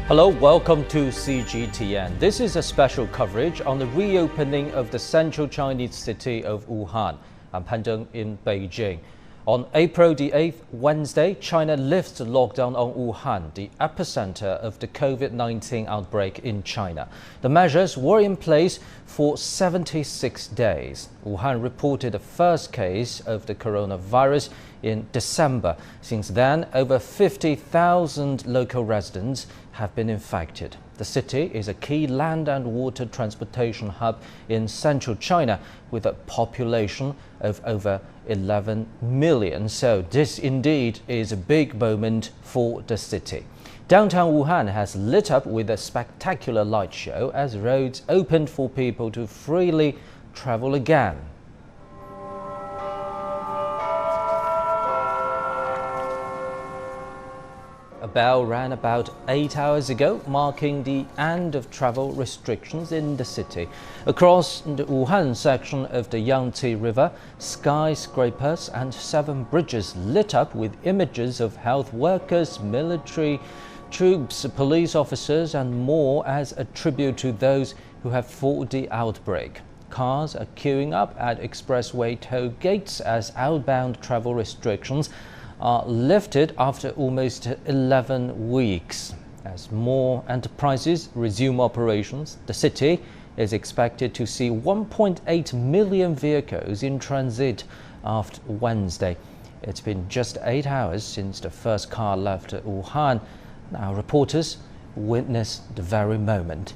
Hello, welcome to CGTN. This is a special coverage on the reopening of the central Chinese city of Wuhan. I'm Pan Zheng in Beijing. On April the 8th, Wednesday, China lifts the lockdown on Wuhan, the epicenter of the COVID-19 outbreak in China. The measures were in place for 76 days. Wuhan reported the first case of the coronavirus in December. Since then, over 50,000 local residents have been infected. The city is a key land and water transportation hub in central China with a population of over 11 million. So this indeed is a big moment for the city. Downtown Wuhan has lit up with a spectacular light show as roads opened for people to freely travel again. A bell rang about 8 hours ago, marking the end of travel restrictions in the city. Across the Wuhan section of the Yangtze River, skyscrapers and 7 bridges lit up with images of health workers, military troops, police officers and more as a tribute to those who have fought the outbreak. Cars are queuing up at expressway toll gates as outbound travel restrictions are lifted after almost 11 weeks. As more enterprises resume operations, the city is expected to see 1.8 million vehicles in transit after Wednesday. It's been just 8 hours since the first car left Wuhan. Now reporters witnessed the very moment.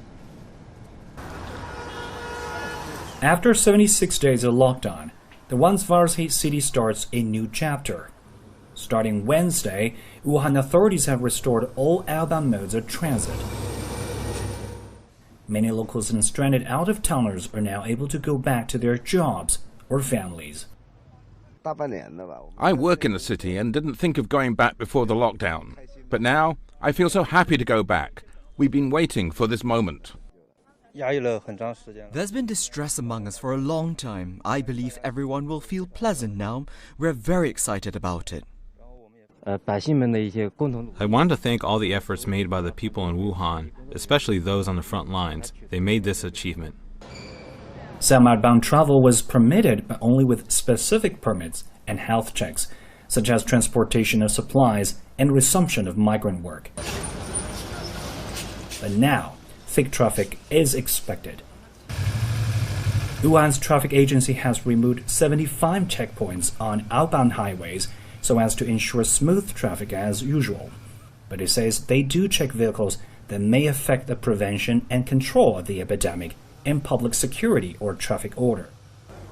After 76 days of lockdown, the once virus-hit city starts a new chapter. Starting Wednesday, Wuhan authorities have restored all outbound modes of transit. Many locals and stranded out-of-towners are now able to go back to their jobs or families. I work in the city and didn't think of going back before the lockdown. But now, I feel so happy to go back. We've been waiting for this moment. There's been distress among us for a long time. I believe everyone will feel pleasant now. We're very excited about it. I want to thank all the efforts made by the people in Wuhan, especially those on the front lines. They made this achievement. Some outbound travel was permitted, but only with specific permits and health checks, such as transportation of supplies and resumption of migrant work. But now, thick traffic is expected. Wuhan's traffic agency has removed 75 checkpoints on outbound highways so as to ensure smooth traffic as usual. But it says they do check vehicles that may affect the prevention and control of the epidemic and public security or traffic order.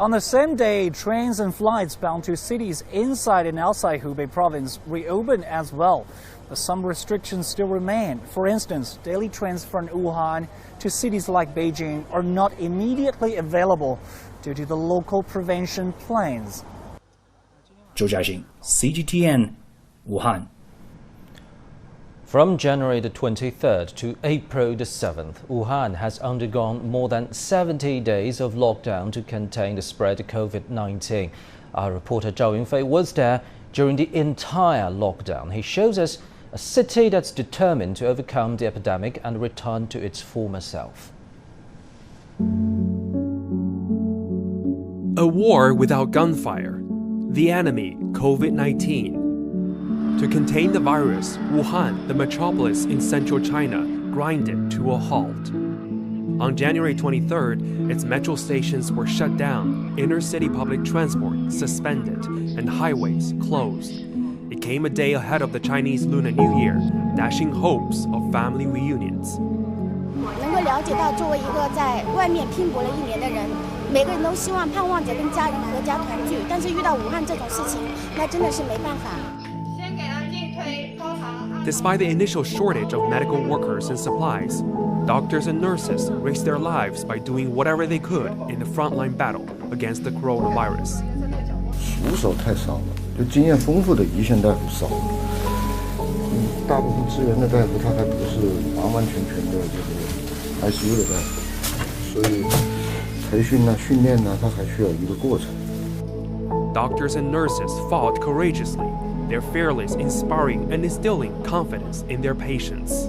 On the same day, trains and flights bound to cities inside and outside Hubei province reopened as well. But some restrictions still remain. For instance, daily trains from Wuhan to cities like Beijing are not immediately available due to the local prevention plans. Zhou Jiaxing, CGTN, Wuhan. From January the 23rd to April the 7th, Wuhan has undergone more than 70 days of lockdown to contain the spread of COVID-19. Our reporter Zhao Yunfei was there during the entire lockdown. He shows us a city that's determined to overcome the epidemic and return to its former self. A war without gunfire. The enemy, COVID-19. To contain the virus, Wuhan, the metropolis in central China, grinded to a halt. On January 23rd, its metro stations were shut down, inner-city public transport suspended, and highways closed. It came a day ahead of the Chinese Lunar New Year, dashing hopes of family reunions. 能够了解到，作为一个在外面拼搏了1年的人，每个人都希望盼望着跟家人合家团聚，但是遇到武汉这种事情，那真的是没办法。 Despite the initial shortage of medical workers and supplies, doctors and nurses risked their lives by doing whatever they could in the frontline battle against the coronavirus. 熟手太少了，就经验丰富的一线大夫少。大部分支援的大夫他还不是完完全全的这个 ICU 的大夫，所以培训啊、训练啊，它还需要一个过程。 Doctors and nurses fought courageously, their fearless inspiring and instilling confidence in their patients.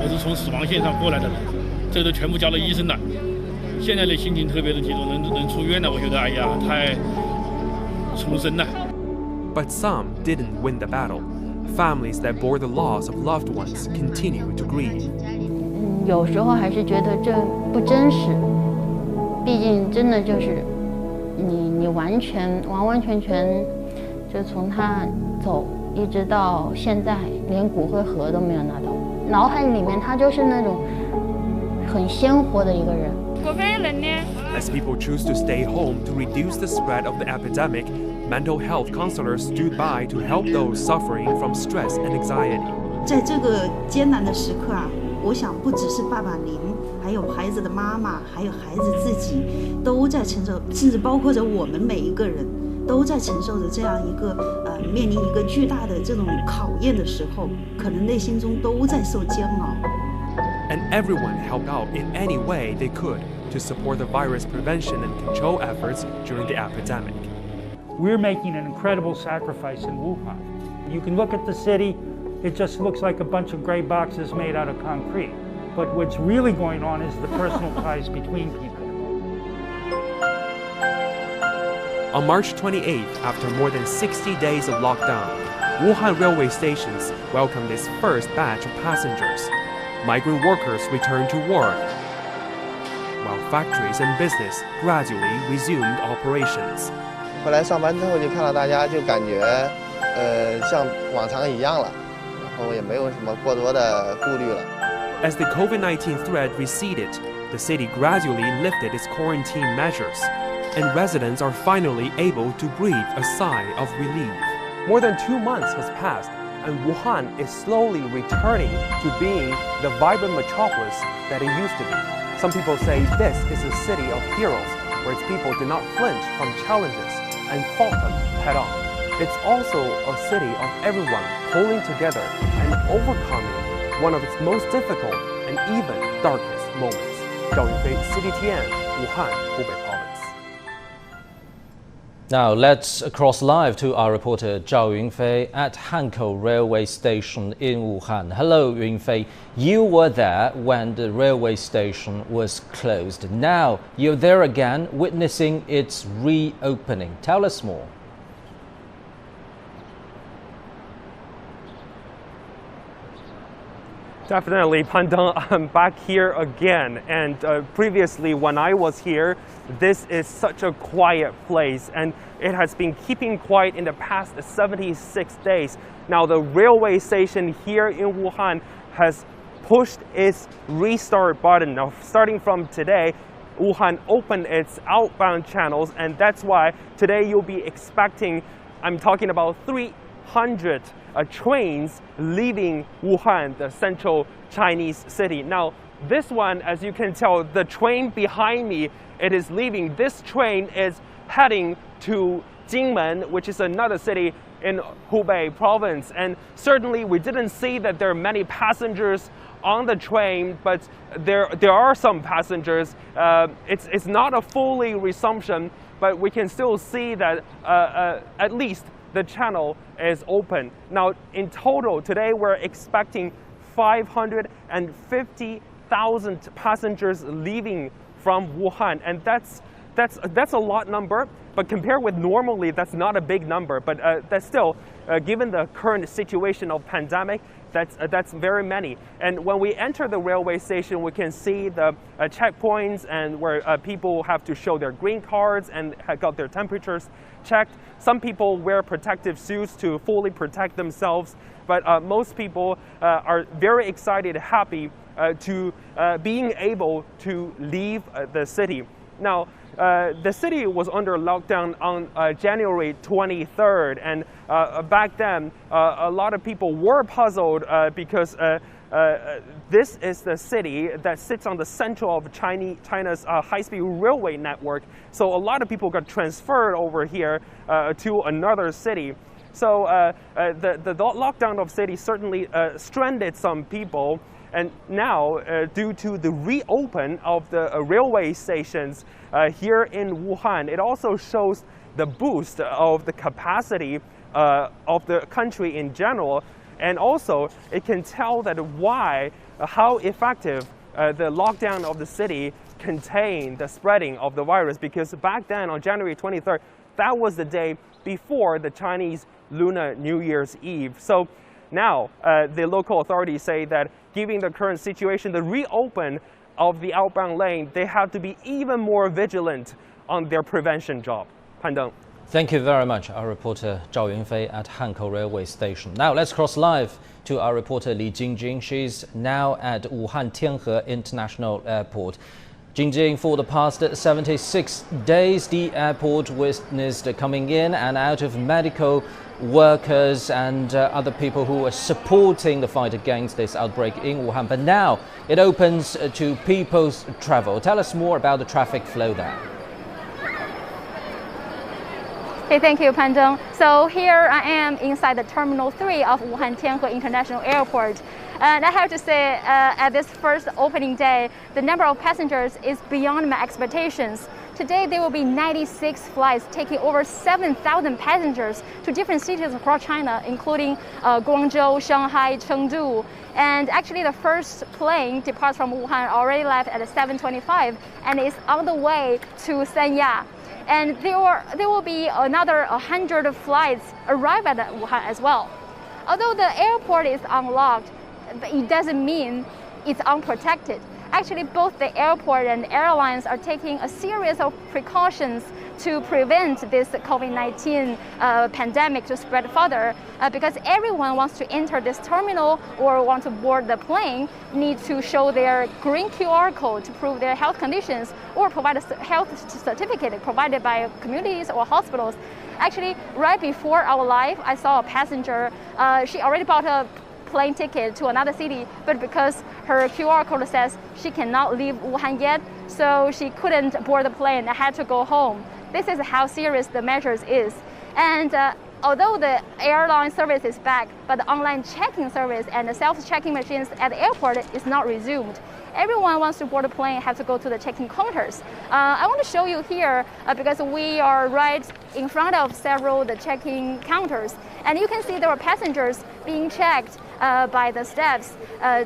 我是从死亡线上过来的人，这都全部交到医生了。现在的心情特别的激动，能出院了，我觉得哎呀，太重生了。But some didn't win the battle. Families that bore the loss of loved ones continue to grieve. 有时候还是觉得这不真实，毕竟真的就是你完全就从他走一直到现在，连骨灰盒都没有拿到，脑海里面他就是那种很鲜活的一个人。As people choose to stay home to reduce the spread of the epidemic, mental health counselors stood by to help those suffering from stress and anxiety. 在这个艰难的时刻啊，我想不只是爸爸您，还有孩子的妈妈，还有孩子自己，都在承受，甚至包括着我们每一个人，都在承受着这样一个面临一个巨大的这种考验的时候，可能内心中都在受煎熬。And everyone helped out in any way they could to support the virus prevention and control efforts during the epidemic. We're making an incredible sacrifice in Wuhan. You can look at the city, it just looks like a bunch of gray boxes made out of concrete. But what's really going on is the personal ties between people. On March 28th, after more than 60 days of lockdown, Wuhan railway stations welcomed its first batch of passengers. Migrant workers returned to work, while factories and business gradually resumed operations. 回来上班之后就看到大家就感觉，像往常一样了，然后也没有什么过多的顾虑了。As the COVID-19 threat receded, the city gradually lifted its quarantine measures, and residents are finally able to breathe a sigh of relief. More than 2 months has passed, and Wuhan is slowly returning to being the vibrant metropolis that it used to be. Some people say this is a city of heroes, where its people did not flinch from challenges and fought them head-on. It's also a city of everyone pulling together and overcoming one of its most difficult and even darkest moments. 赵云飞 CGTN 武汉湖北 Province. Now let's cross live to our reporter Zhao Yunfei at Hankou Railway Station in Wuhan. Hello, Yunfei. You were there when the railway station was closed. Now you're there again, witnessing its reopening. Tell us more. Definitely, Pandang, I'm back here again. And previously, when I was here, this is such a quiet place, and it has been keeping quiet in the past 76 days. Now, the railway station here in Wuhan has pushed its restart button. Now, starting from today, Wuhan opened its outbound channels, and that's why today you'll be expecting, I'm talking about 300 trains leaving Wuhan, the central Chinese city. Now, this one, as you can tell, the train behind me, it is leaving. This train is heading to Jinmen, which is another city in Hubei province. And certainly we didn't see that there are many passengers on the train, but there are some passengers. It's not a fully resumption, but we can still see that at least the channel is open. Now, in total, today we're expecting 550,000 passengers leaving from Wuhan, and that's a lot number. But compared with normally, that's not a big number. But that's still, given the current situation of pandemic, that's very many. And when we enter the railway station, we can see the checkpoints and where people have to show their green cards and have got their temperatures checked. Some people wear protective suits to fully protect themselves, but most people are very excited, happy to being able to leave the city. Now, the city was under lockdown on January 23rd, and back then a lot of people were puzzled because this is the city that sits on the central of China's high-speed railway network. So a lot of people got transferred over here to another city. So the lockdown of city certainly stranded some people. And now, due to the reopen of the railway stations here in Wuhan, it also shows the boost of the capacity of the country in general. And also, it can tell that how effective the lockdown of the city contained the spreading of the virus, because back then on January 23rd, that was the day before the Chinese Lunar New Year's Eve. So now the local authorities say that given the current situation, the reopen of the outbound lane, they have to be even more vigilant on their prevention job. Pan Deng. Thank you very much, our reporter Zhao Yunfei at Hankou Railway Station. Now let's cross live to our reporter Li Jingjing. She's now at Wuhan Tianhe International Airport. Jingjing, for the past 76 days, the airport witnessed coming in and out of medical workers and other people who are supporting the fight against this outbreak in Wuhan. But now it opens to people's travel. Tell us more about the traffic flow there. Okay, thank you, Pan Deng. So here I am inside the Terminal 3 of Wuhan Tianhe International Airport. And I have to say, at this first opening day, the number of passengers is beyond my expectations. Today, there will be 96 flights taking over 7,000 passengers to different cities across China, including Guangzhou, Shanghai, Chengdu. And actually, the first plane departs from Wuhan already left at 7:25 and is on the way to Sanya. And there will be another 100 flights arrive at Wuhan as well. Although the airport is unlocked, it doesn't mean it's unprotected. Actually, both the airport and airlines are taking a series of precautions to prevent this COVID-19 pandemic to spread further, because everyone wants to enter this terminal or want to board the plane need to show their green QR code to prove their health conditions or provide a health certificate provided by communities or hospitals. Actually, right before our live, I saw a passenger. She already bought a plane ticket to another city, but because her QR code says she cannot leave Wuhan yet, so she couldn't board the plane and had to go home. This is how serious the measures is. And although the airline service is back, but the online check-in service and the self-checking machines at the airport is not resumed. Everyone wants to board a plane have to go to the check-in counters. I want to show you here because we are right in front of several the check-in counters, and you can see there are passengers being checked by the staffs.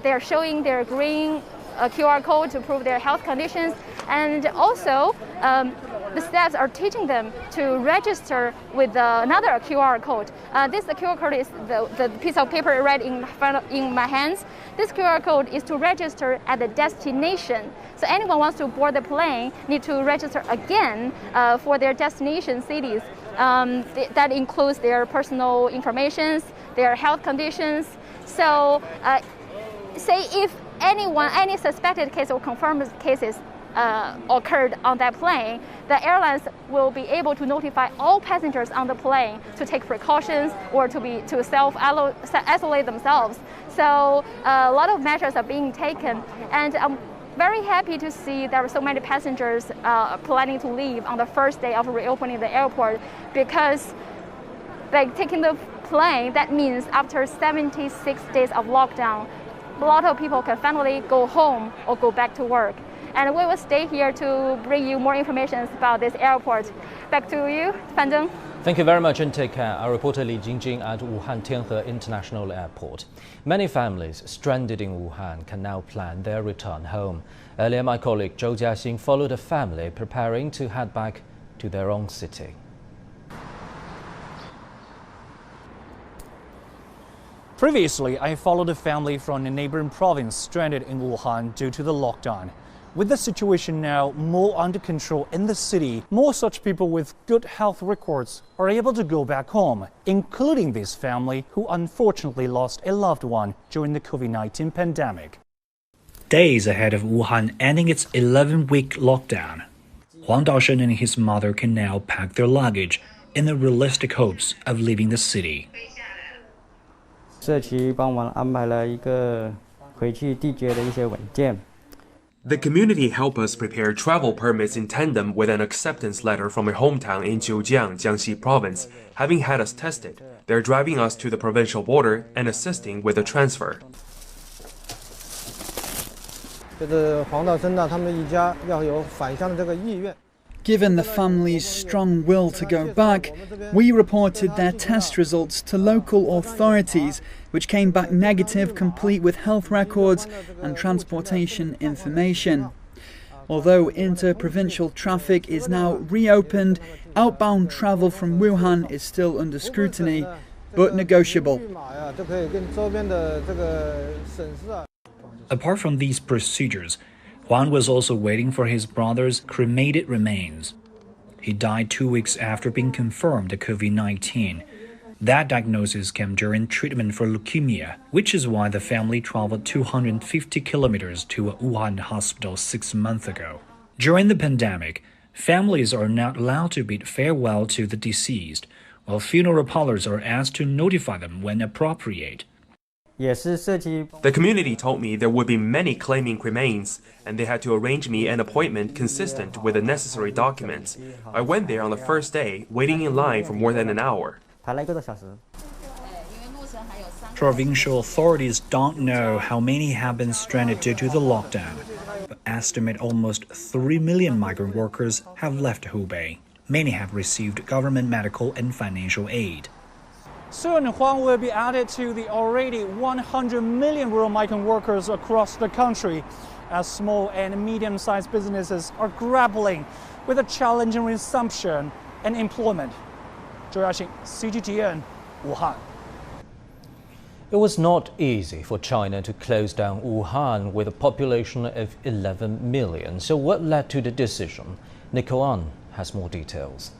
They're showing their green QR code to prove their health conditions, and also the staffs are teaching them to register with another QR code. This QR code is the piece of paper right in my hands. This QR code is to register at the destination. So anyone wants to board the plane need to register again for their destination cities. That includes their personal information, their health conditions. So say if any suspected case or confirmed cases occurred on that plane, the airlines will be able to notify all passengers on the plane to take precautions or to self-isolate themselves. So a lot of measures are being taken, and I'm very happy to see there are so many passengers planning to leave on the first day of reopening the airport, because by taking the plane, that means after 76 days of lockdown, a lot of people can finally go home or go back to work. And we will stay here to bring you more information about this airport. Back to you, Fan Deng. Thank you very much and take care. Our reporter Li Jingjing at Wuhan Tianhe International Airport. Many families stranded in Wuhan can now plan their return home. Earlier, my colleague Zhou Jiaxing followed a family preparing to head back to their own city. Previously, I followed a family from a neighboring province stranded in Wuhan due to the lockdown. With the situation now more under control in the city, more such people with good health records are able to go back home, including this family who unfortunately lost a loved one during the COVID-19 pandemic. Days ahead of Wuhan ending its 11-week lockdown, Huang Daoshen and his mother can now pack their luggage in the realistic hopes of leaving the city. 社区帮忙安排了一个回去地接的一些文件。 The community helped us prepare travel permits in tandem with an acceptance letter from a hometown in Zhejiang, Jiangxi province. Having had us tested, they're driving us to the provincial border and assisting with the transfer. 就是黄道生呢，他们一家要有返乡的这个意愿。Given the family's strong will to go back, we reported their test results to local authorities, which came back negative, complete with health records and transportation information. Although inter-provincial traffic is now reopened, outbound travel from Wuhan is still under scrutiny, but negotiable. Apart from these procedures, Juan was also waiting for his brother's cremated remains. He died 2 weeks after being confirmed to COVID-19. That diagnosis came during treatment for leukemia, which is why the family traveled 250 kilometers to a Wuhan hospital 6 months ago. During the pandemic, families are not allowed to bid farewell to the deceased, while funeral parlors are asked to notify them when appropriate. The community told me there would be many claiming cremains, and they had to arrange me an appointment consistent with the necessary documents. I went there on the first day, waiting in line for more than an hour. Provincial authorities don't know how many have been stranded due to the lockdown, but estimate almost 3 million migrant workers have left Hubei. Many have received government medical and financial aid. Soon, Wuhan will be added to the already 100 million rural migrant workers across the country, as small and medium-sized businesses are grappling with a challenging resumption and employment. 周亚信 CGTN, Wuhan. It was not easy for China to close down Wuhan with a population of 11 million. So what led to the decision? Nicole An has more details.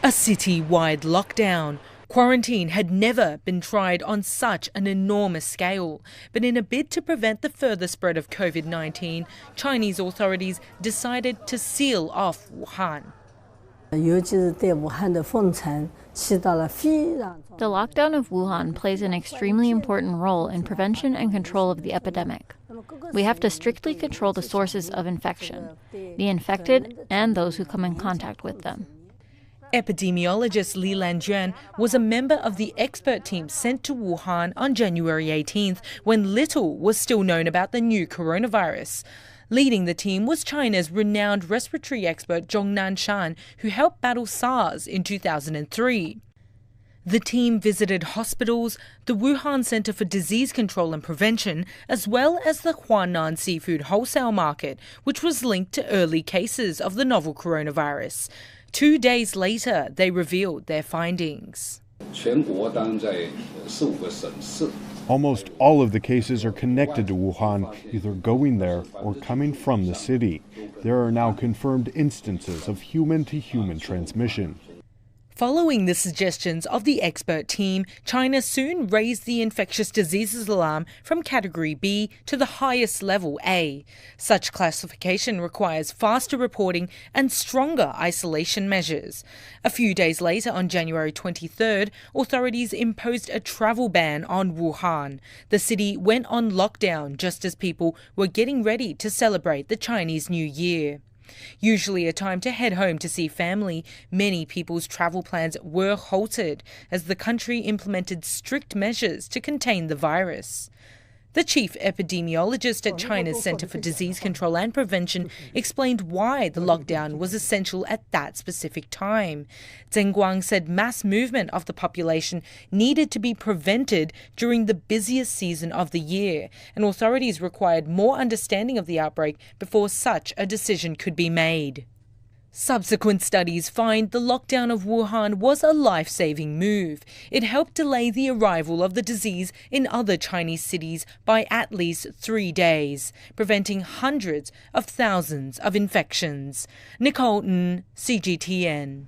A city-wide lockdown. Quarantine had never been tried on such an enormous scale. But in a bid to prevent the further spread of COVID-19, Chinese authorities decided to seal off Wuhan. The lockdown of Wuhan plays an extremely important role in prevention and control of the epidemic. We have to strictly control the sources of infection, the infected and those who come in contact with them. Epidemiologist Li Lanjuan was a member of the expert team sent to Wuhan on January 18th, when little was still known about the new coronavirus. Leading the team was China's renowned respiratory expert Zhong Nanshan, who helped battle SARS in 2003. The team visited hospitals, the Wuhan Center for Disease Control and Prevention, as well as the Huanan seafood wholesale market, which was linked to early cases of the novel coronavirus. 2 days later, they revealed their findings. Almost all of the cases are connected to Wuhan, either going there or coming from the city. There are now confirmed instances of human-to-human transmission. Following the suggestions of the expert team, China soon raised the infectious diseases alarm from Category B to the highest level A. Such classification requires faster reporting and stronger isolation measures. A few days later, on January 23rd, authorities imposed a travel ban on Wuhan. The city went on lockdown just as people were getting ready to celebrate the Chinese New Year. Usually a time to head home to see family, many people's travel plans were halted as the country implemented strict measures to contain the virus. The chief epidemiologist at China's Center for Disease Control and Prevention explained why the lockdown was essential at that specific time. Zheng Guang said mass movement of the population needed to be prevented during the busiest season of the year, and authorities required more understanding of the outbreak before such a decision could be made. Subsequent studies find the lockdown of Wuhan was a life-saving move. It helped delay the arrival of the disease in other Chinese cities by at least 3 days, preventing hundreds of thousands of infections. Nicole Ng, CGTN.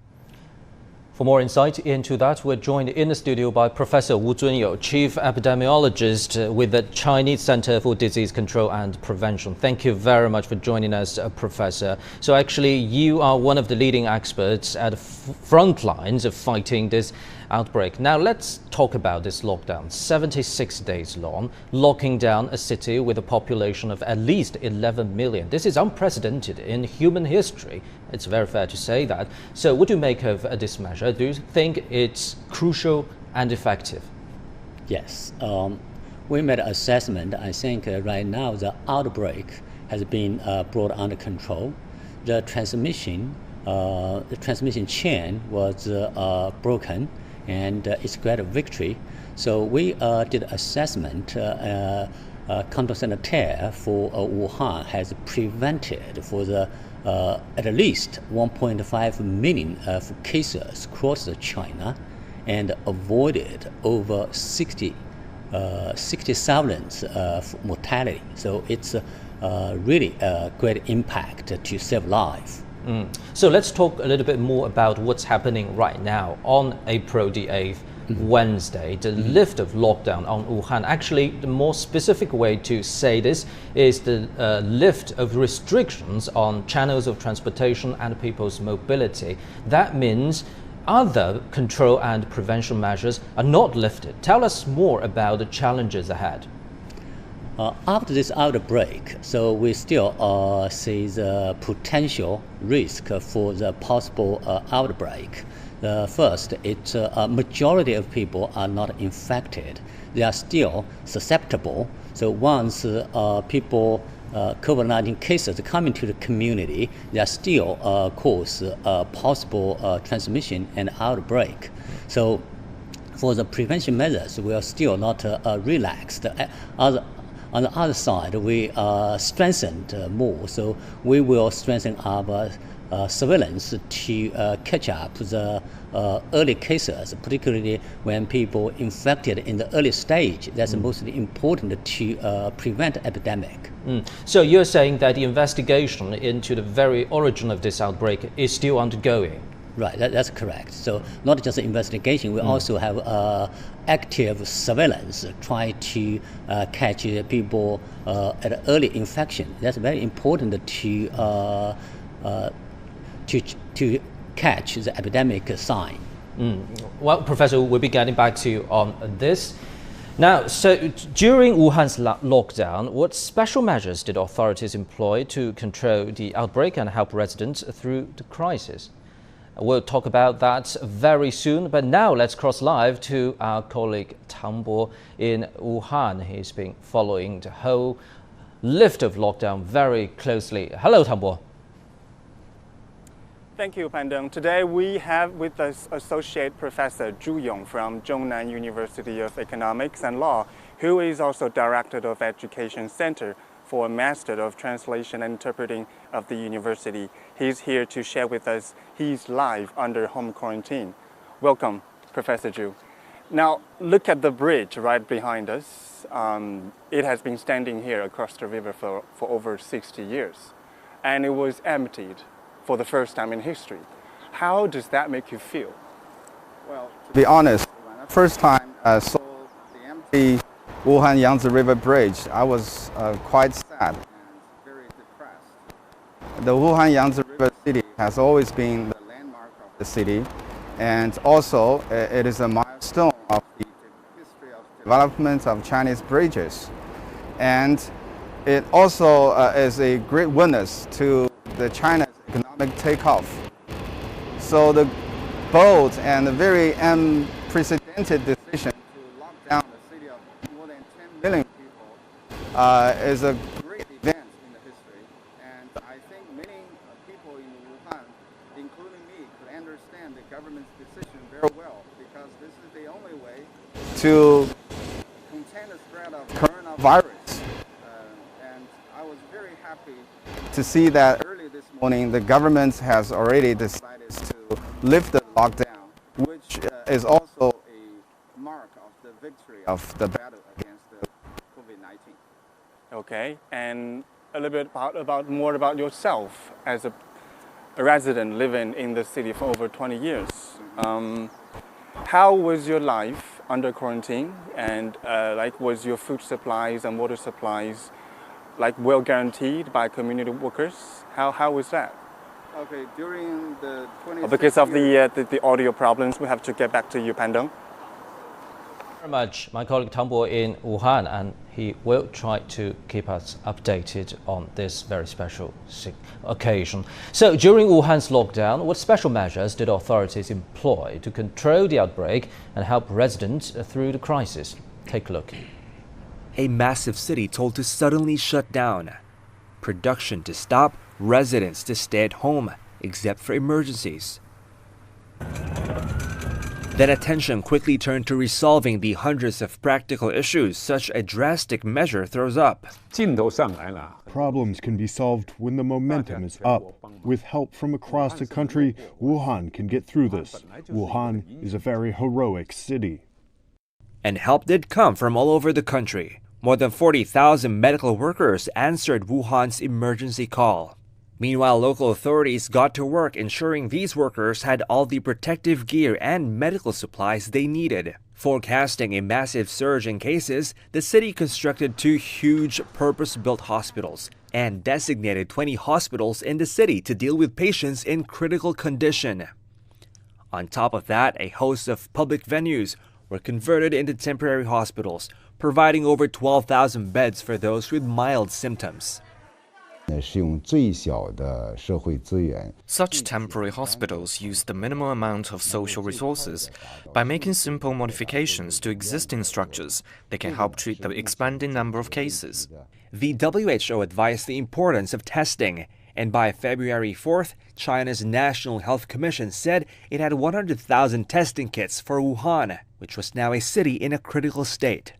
For more insight into that, we're joined in the studio by Professor Wu Zunyou, Chief Epidemiologist with the Chinese Center for Disease Control and Prevention. Thank you very much for joining us, Professor. So actually, you are one of the leading experts at the front lines of fighting this outbreak. Now let's talk about this lockdown. 76 days long, locking down a city with a population of at least 11 million. This is unprecedented in human history. It's very fair to say that. So what do you make of this measure? Do you think it's crucial and effective? Yes. We made an assessment. I think right now the outbreak has been brought under control. the transmission chain was broken, and it's a great victory. So we did assessment. Canton Sanitaire for Wuhan has prevented for the at least 1.5 million of cases across China, and avoided over 60,000 of mortality. So it's really a great impact to save life. So let's talk a little bit more about what's happening right now on April the 8th. Wednesday, the lift of lockdown on Wuhan. Actually, the more specific way to say this is the lift of restrictions on channels of transportation and people's mobility. That means other control and prevention measures are not lifted. Tell us more about the challenges ahead. After this outbreak, so we still see the potential risk for the possible outbreak. First, it's a majority of people are not infected. They are still susceptible. So once people COVID-19 cases come into the community, they are still cause possible transmission and outbreak. So for the prevention measures, we are still not relaxed. On the other side, we strengthened more. So we will strengthen our surveillance to catch up the early cases, particularly when people infected in the early stage. That's mostly important to prevent epidemic. So you're saying that the investigation into the very origin of this outbreak is still undergoing? Right, that's correct. So not just the investigation, we also have active surveillance, try to catch people at early infection. That's very important to catch the epidemic sign. Well, Professor, we'll be getting back to you on this. Now, so during Wuhan's lockdown, what special measures did authorities employ to control the outbreak and help residents through the crisis? We'll talk about that very soon, but now let's cross live to our colleague Tang Bo in Wuhan. He's been following the whole lift of lockdown very closely. Hello, Tang Bo. Thank you, Pandeng. Today we have with us Associate Professor Zhu Yong from Zhongnan University of Economics and Law, who is also Director of Education Center for Master of Translation and Interpreting of the university. He's here to share with us his life under home quarantine. Welcome, Professor Zhu. Now, look at the bridge right behind us. It has been standing here across the river for over 60 years, and it was emptied for the first time in history. How does that make you feel? Well, to be honest, when I first time saw the empty Wuhan Yangtze River Bridge, I was quite sad and very depressed. The Wuhan Yangtze River city has always been the landmark of the city, and also it is a milestone of the history of development of Chinese bridges. And it also is a great witness to the China's economic takeoff. So the bold and the very unprecedented decision to lock down the city of more than 10 million people is a great event in the history. And I think many people in Wuhan, including me, could understand the government's decision very well, because this is the only way to contain the spread of coronavirus. And I was very happy to see that early this morning the government has already decided to lift the lockdown, which is also a mark of the victory of the battle against the COVID-19. Okay, and a little bit more about yourself as a resident living in the city for over 20 years. How was your life under quarantine, and was your food supplies and water supplies well guaranteed by community workers? How was that? Okay, during the 26 because of the audio problems, we have to get back to you, Pandeng. Very much, my colleague Tang Bo in Wuhan, and he will try to keep us updated on this very special occasion. So during Wuhan's lockdown, what special measures did authorities employ to control the outbreak and help residents through the crisis? Take a look. A massive city told to suddenly shut down, production to stop, residents to stay at home, except for emergencies. Then attention quickly turned to resolving the hundreds of practical issues such a drastic measure throws up. Problems can be solved when the momentum is up. With help from across the country, Wuhan can get through this. Wuhan is a very heroic city. And help did come from all over the country. More than 40,000 medical workers answered Wuhan's emergency call. Meanwhile, local authorities got to work ensuring these workers had all the protective gear and medical supplies they needed. Forecasting a massive surge in cases, the city constructed 2 huge purpose-built hospitals and designated 20 hospitals in the city to deal with patients in critical condition. On top of that, a host of public venues were converted into temporary hospitals, providing over 12,000 beds for those with mild symptoms. Such temporary hospitals use the minimal amount of social resources. By making simple modifications to existing structures, they can help treat the expanding number of cases. The WHO advised the importance of testing, and by February 4th, China's National Health Commission said it had 100,000 testing kits for Wuhan, which was now a city in a critical state.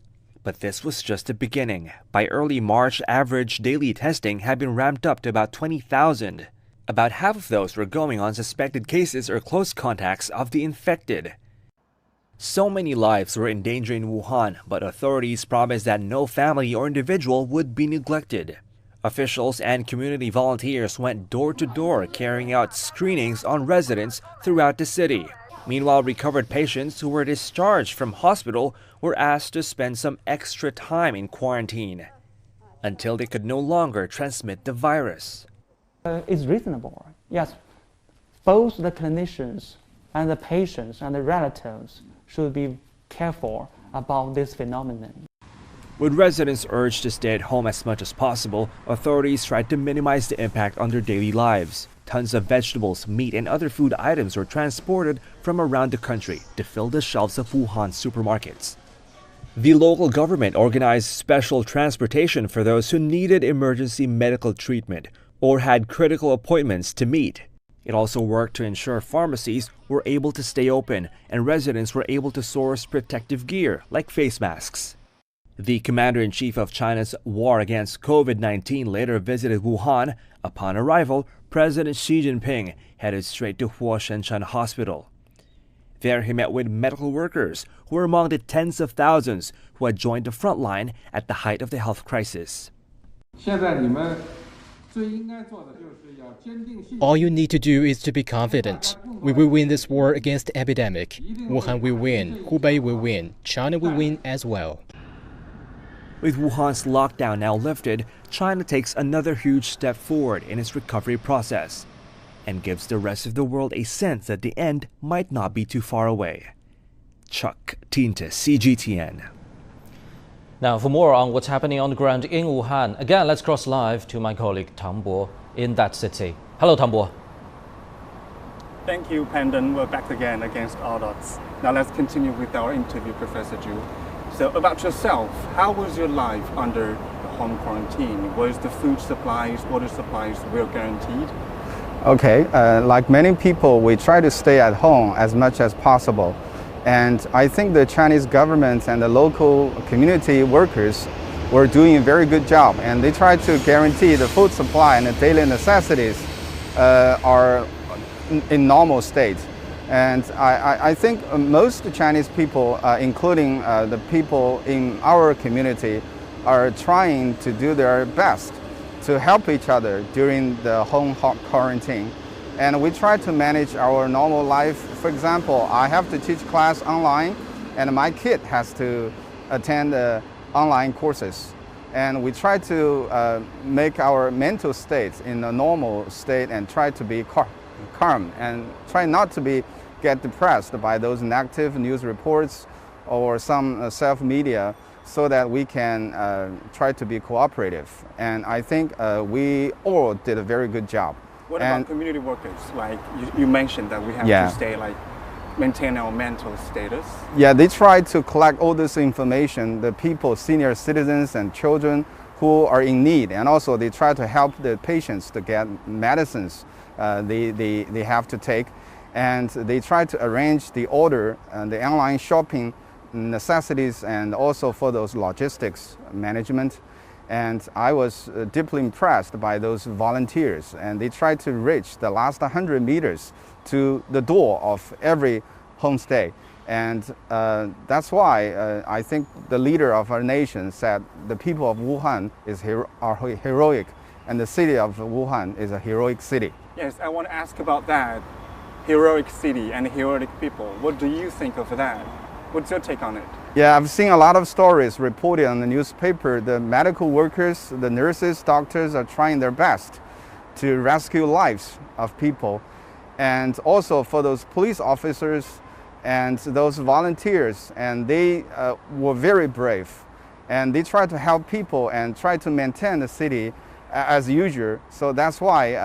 But this was just the beginning. By early March, average daily testing had been ramped up to about 20,000. About half of those were going on suspected cases or close contacts of the infected. So many lives were in danger in Wuhan, but authorities promised that no family or individual would be neglected. Officials and community volunteers went door to door carrying out screenings on residents throughout the city. Meanwhile, recovered patients who were discharged from hospital were asked to spend some extra time in quarantine until they could no longer transmit the virus. It's reasonable, yes. Both the clinicians and the patients and the relatives should be careful about this phenomenon. With residents urged to stay at home as much as possible, authorities tried to minimize the impact on their daily lives. Tons of vegetables, meat, and other food items were transported from around the country to fill the shelves of Wuhan supermarkets. The local government organized special transportation for those who needed emergency medical treatment or had critical appointments to meet. It also worked to ensure pharmacies were able to stay open and residents were able to source protective gear like face masks. The commander-in-chief of China's war against COVID-19 later visited Wuhan. Upon arrival, President Xi Jinping headed straight to Huashenchang Hospital. There he met with medical workers who were among the tens of thousands who had joined the front line at the height of the health crisis. All you need to do is to be confident. We will win this war against the epidemic. Wuhan will win, Hubei will win, China will win as well. With Wuhan's lockdown now lifted, China takes another huge step forward in its recovery process and gives the rest of the world a sense that the end might not be too far away. Chuck Tinte, CGTN. Now, for more on what's happening on the ground in Wuhan, again, let's cross live to my colleague Tang Bo in that city. Hello, Tang Bo. Thank you, Pandon. We're back again against all odds. Now let's continue with our interview, Professor Zhu. So about yourself, how was your life under the home quarantine? Was the food supplies, water supplies well guaranteed? Okay, like many people, we try to stay at home as much as possible. And I think the Chinese government and the local community workers were doing a very good job. And they tried to guarantee the food supply and the daily necessities are in normal state. And I think most Chinese people, including the people in our community, are trying to do their best to help each other during the home quarantine. And we try to manage our normal life. For example, I have to teach class online, and my kid has to attend online courses. And we try to make our mental state in a normal state and try to be calm and try not to get depressed by those negative news reports or some self-media, so that we can try to be cooperative. And I think we all did a very good job. What about community workers? Like you mentioned that we have to stay, maintain our mental status. Yeah, they try to collect all this information, the people, senior citizens and children, who are in need, and also they try to help the patients to get medicines they have to take, and they try to arrange the order and the online shopping necessities, and also for those logistics management. And I was deeply impressed by those volunteers, and they tried to reach the last 100 meters to the door of every homestay. And that's why I think the leader of our nation said the people of Wuhan are heroic, and the city of Wuhan is a heroic city. Yes, I want to ask about that. Heroic city and heroic people. What do you think of that? What's your take on it? Yeah, I've seen a lot of stories reported on the newspaper. The medical workers, the nurses, doctors are trying their best to rescue lives of people. And also for those police officers and those volunteers, and they were very brave. And they tried to help people and try to maintain the city as usual. So that's why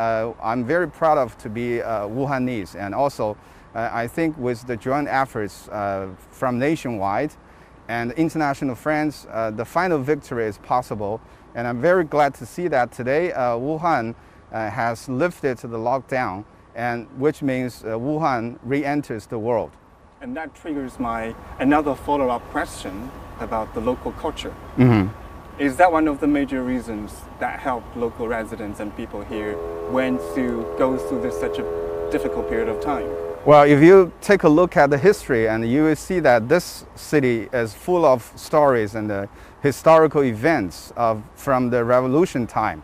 I'm very proud of to be Wuhanese. And also I think with the joint efforts from nationwide and international friends, the final victory is possible. And I'm very glad to see that today Wuhan has lifted the lockdown, and which means Wuhan re-enters the world. And that triggers my another follow-up question about the local culture. Mm-hmm. Is that one of the major reasons that helped local residents and people here when to go through such a difficult period of time? Well, if you take a look at the history, and you will see that this city is full of stories and historical events from the revolution time.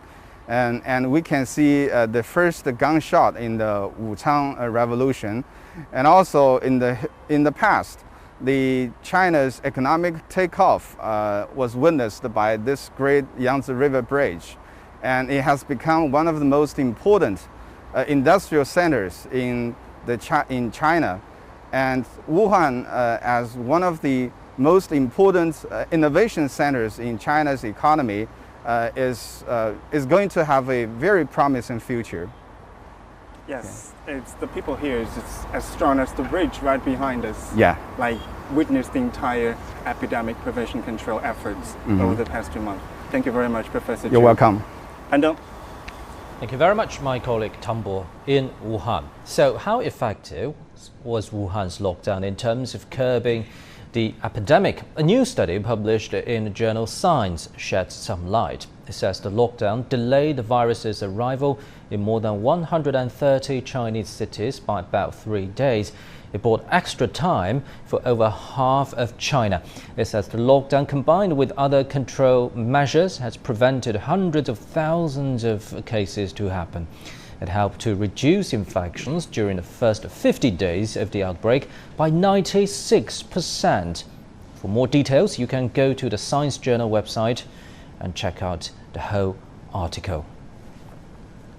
And we can see the first gunshot in the Wuhan Revolution. And also in the past, China's economic takeoff was witnessed by this great Yangtze River Bridge. And it has become one of the most important industrial centers in China. And Wuhan, as one of the most important innovation centers in China's economy, is going to have a very promising future. Yes, it's the people here is just as strong as the bridge right behind us. Yeah. Like witnessed the entire epidemic prevention control efforts over the past 2 months. Thank you very much, Professor. You're welcome. Handong. Thank you very much, my colleague Tambo in Wuhan. So how effective was Wuhan's lockdown in terms of curbing the epidemic? A new study published in the journal Science sheds some light. It says the lockdown delayed the virus's arrival in more than 130 Chinese cities by about 3 days. It bought extra time for over half of China. It says the lockdown, combined with other control measures, has prevented hundreds of thousands of cases to happen. It helped to reduce infections during the first 50 days of the outbreak by 96%. For more details, you can go to the Science Journal website and check out the whole article.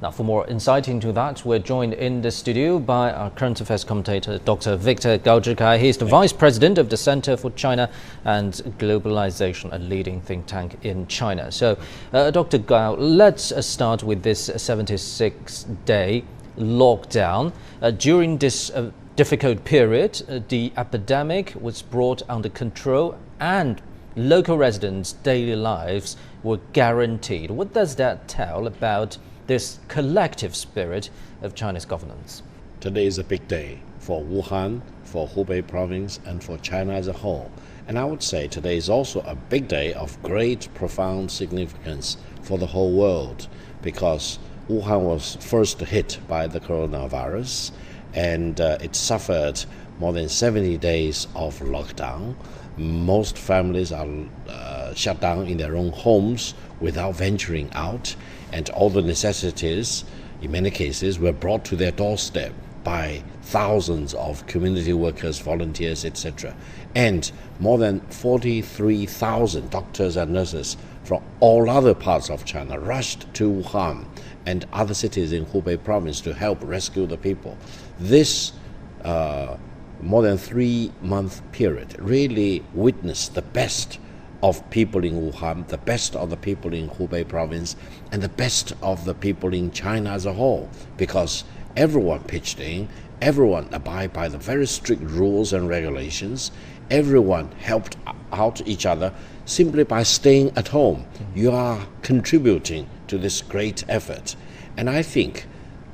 Now, for more insight into that, we're joined in the studio by our current affairs commentator, Dr. Victor Gaozhikai. He is the Vice President of the Center for China and Globalization, a leading think tank in China. So, Dr. Gao, let's start with this 76-day lockdown. During this difficult period, the epidemic was brought under control and local residents' daily lives were guaranteed. What does that tell about this collective spirit of China's governance? Today is a big day for Wuhan, for Hubei province, and for China as a whole. And I would say today is also a big day of great, profound significance for the whole world, because Wuhan was first hit by the coronavirus, and it suffered more than 70 days of lockdown. Most families are shut down in their own homes without venturing out, and all the necessities, in many cases, were brought to their doorstep by thousands of community workers, volunteers, etc. And more than 43,000 doctors and nurses from all other parts of China rushed to Wuhan and other cities in Hubei province to help rescue the people. This more than 3-month period really witnessed the best of people in Wuhan, the best of the people in Hubei province, and the best of the people in China as a whole, because everyone pitched in, everyone abided by the very strict rules and regulations, everyone helped out each other simply by staying at home, you are contributing to this great effort. And I think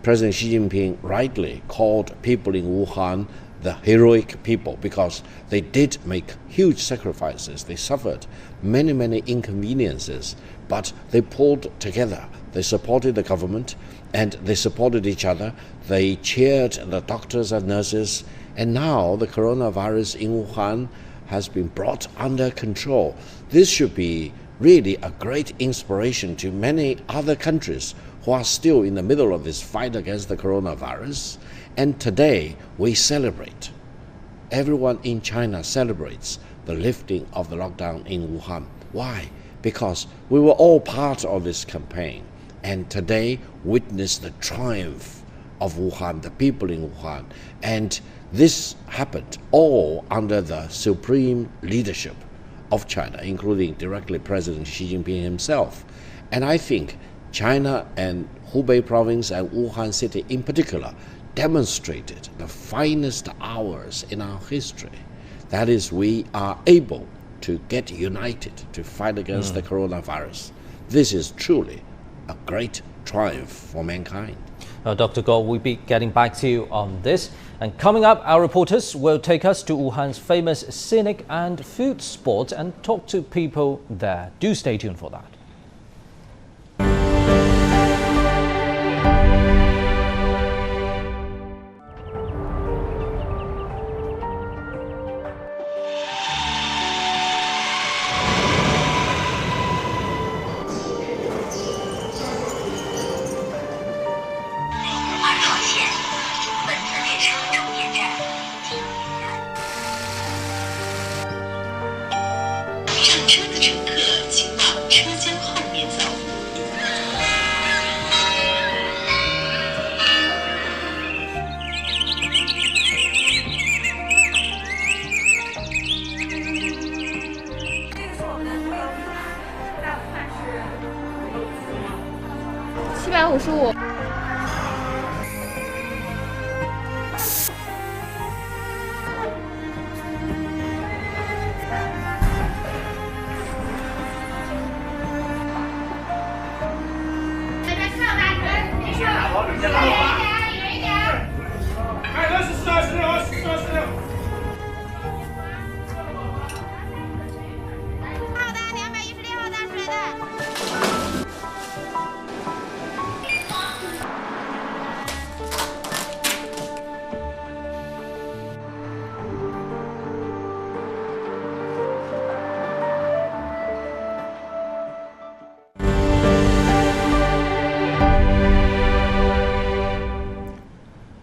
President Xi Jinping rightly called people in Wuhan the heroic people because they did make huge sacrifices. They suffered many, many inconveniences, but they pulled together. They supported the government and they supported each other. They cheered the doctors and nurses. And now the coronavirus in Wuhan has been brought under control. This should be really a great inspiration to many other countries who are still in the middle of this fight against the coronavirus. And today we celebrate. Everyone in China celebrates the lifting of the lockdown in Wuhan. Why? Because we were all part of this campaign. And today witness the triumph of Wuhan, the people in Wuhan. And this happened all under the supreme leadership of China, including directly President Xi Jinping himself. And I think China and Hubei province and Wuhan city in particular demonstrated the finest hours in our history. That is, we are able to get united to fight against the coronavirus. This is truly a great triumph for mankind. Dr. Goh, we'll be getting back to you on this. And coming up, our reporters will take us to Wuhan's famous scenic and food spots and talk to people there. Do stay tuned for that.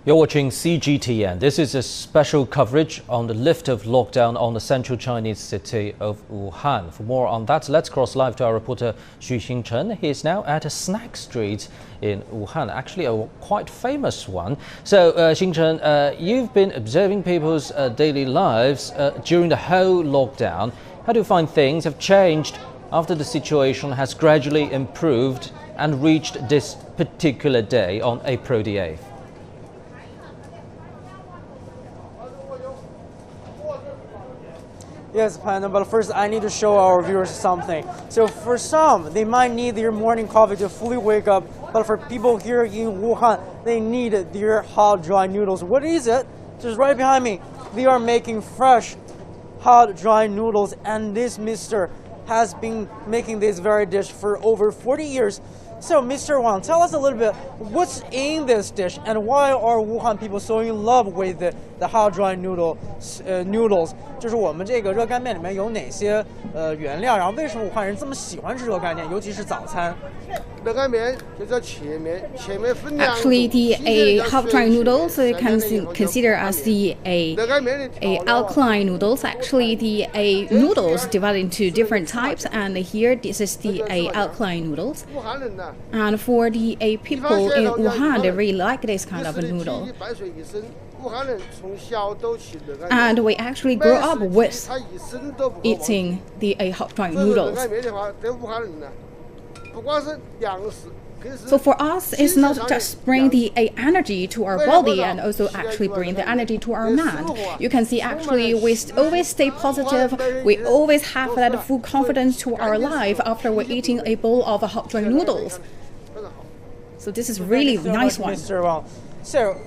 You're watching CGTN. This is a special coverage on the lift of lockdown on the central Chinese city of Wuhan. For more on that, let's cross live to our reporter Xu Xingchen. He is now at a snack street in Wuhan, actually a quite famous one. So, Xingchen, you've been observing people's daily lives during the whole lockdown. How do you find things have changed after the situation has gradually improved and reached this particular day on April the 8th? Yes, Panda, but first I need to show our viewers something. So for some, they might need their morning coffee to fully wake up, but for people here in Wuhan, they need their hot dry noodles. What is it? Just right behind me. They are making fresh hot dry noodles, and this mister has been making this very dish for over 40 years. So, Mr. Wang, tell us a little bit what's in this dish and why are Wuhan people so in love with the hot dry noodles? 就是我们这个热干面里面有哪些原料，然后为什么武汉人这么喜欢吃热干面，尤其是早餐？ Actually, the hot dry noodles can consider as the alkaline noodles. Actually, the noodles divided into different types, and here this is the alkaline noodles. And for the people in Wuhan, they really like this kind of a noodle. And we actually grew up with eating the hot dry noodles. So for us, it's not just bring the energy to our body and also actually bring the energy to our mind. You can see actually we always stay positive. We always have that full confidence to our life after we're eating a bowl of hot dry noodles. So this is really nice one. Mr. Wang. So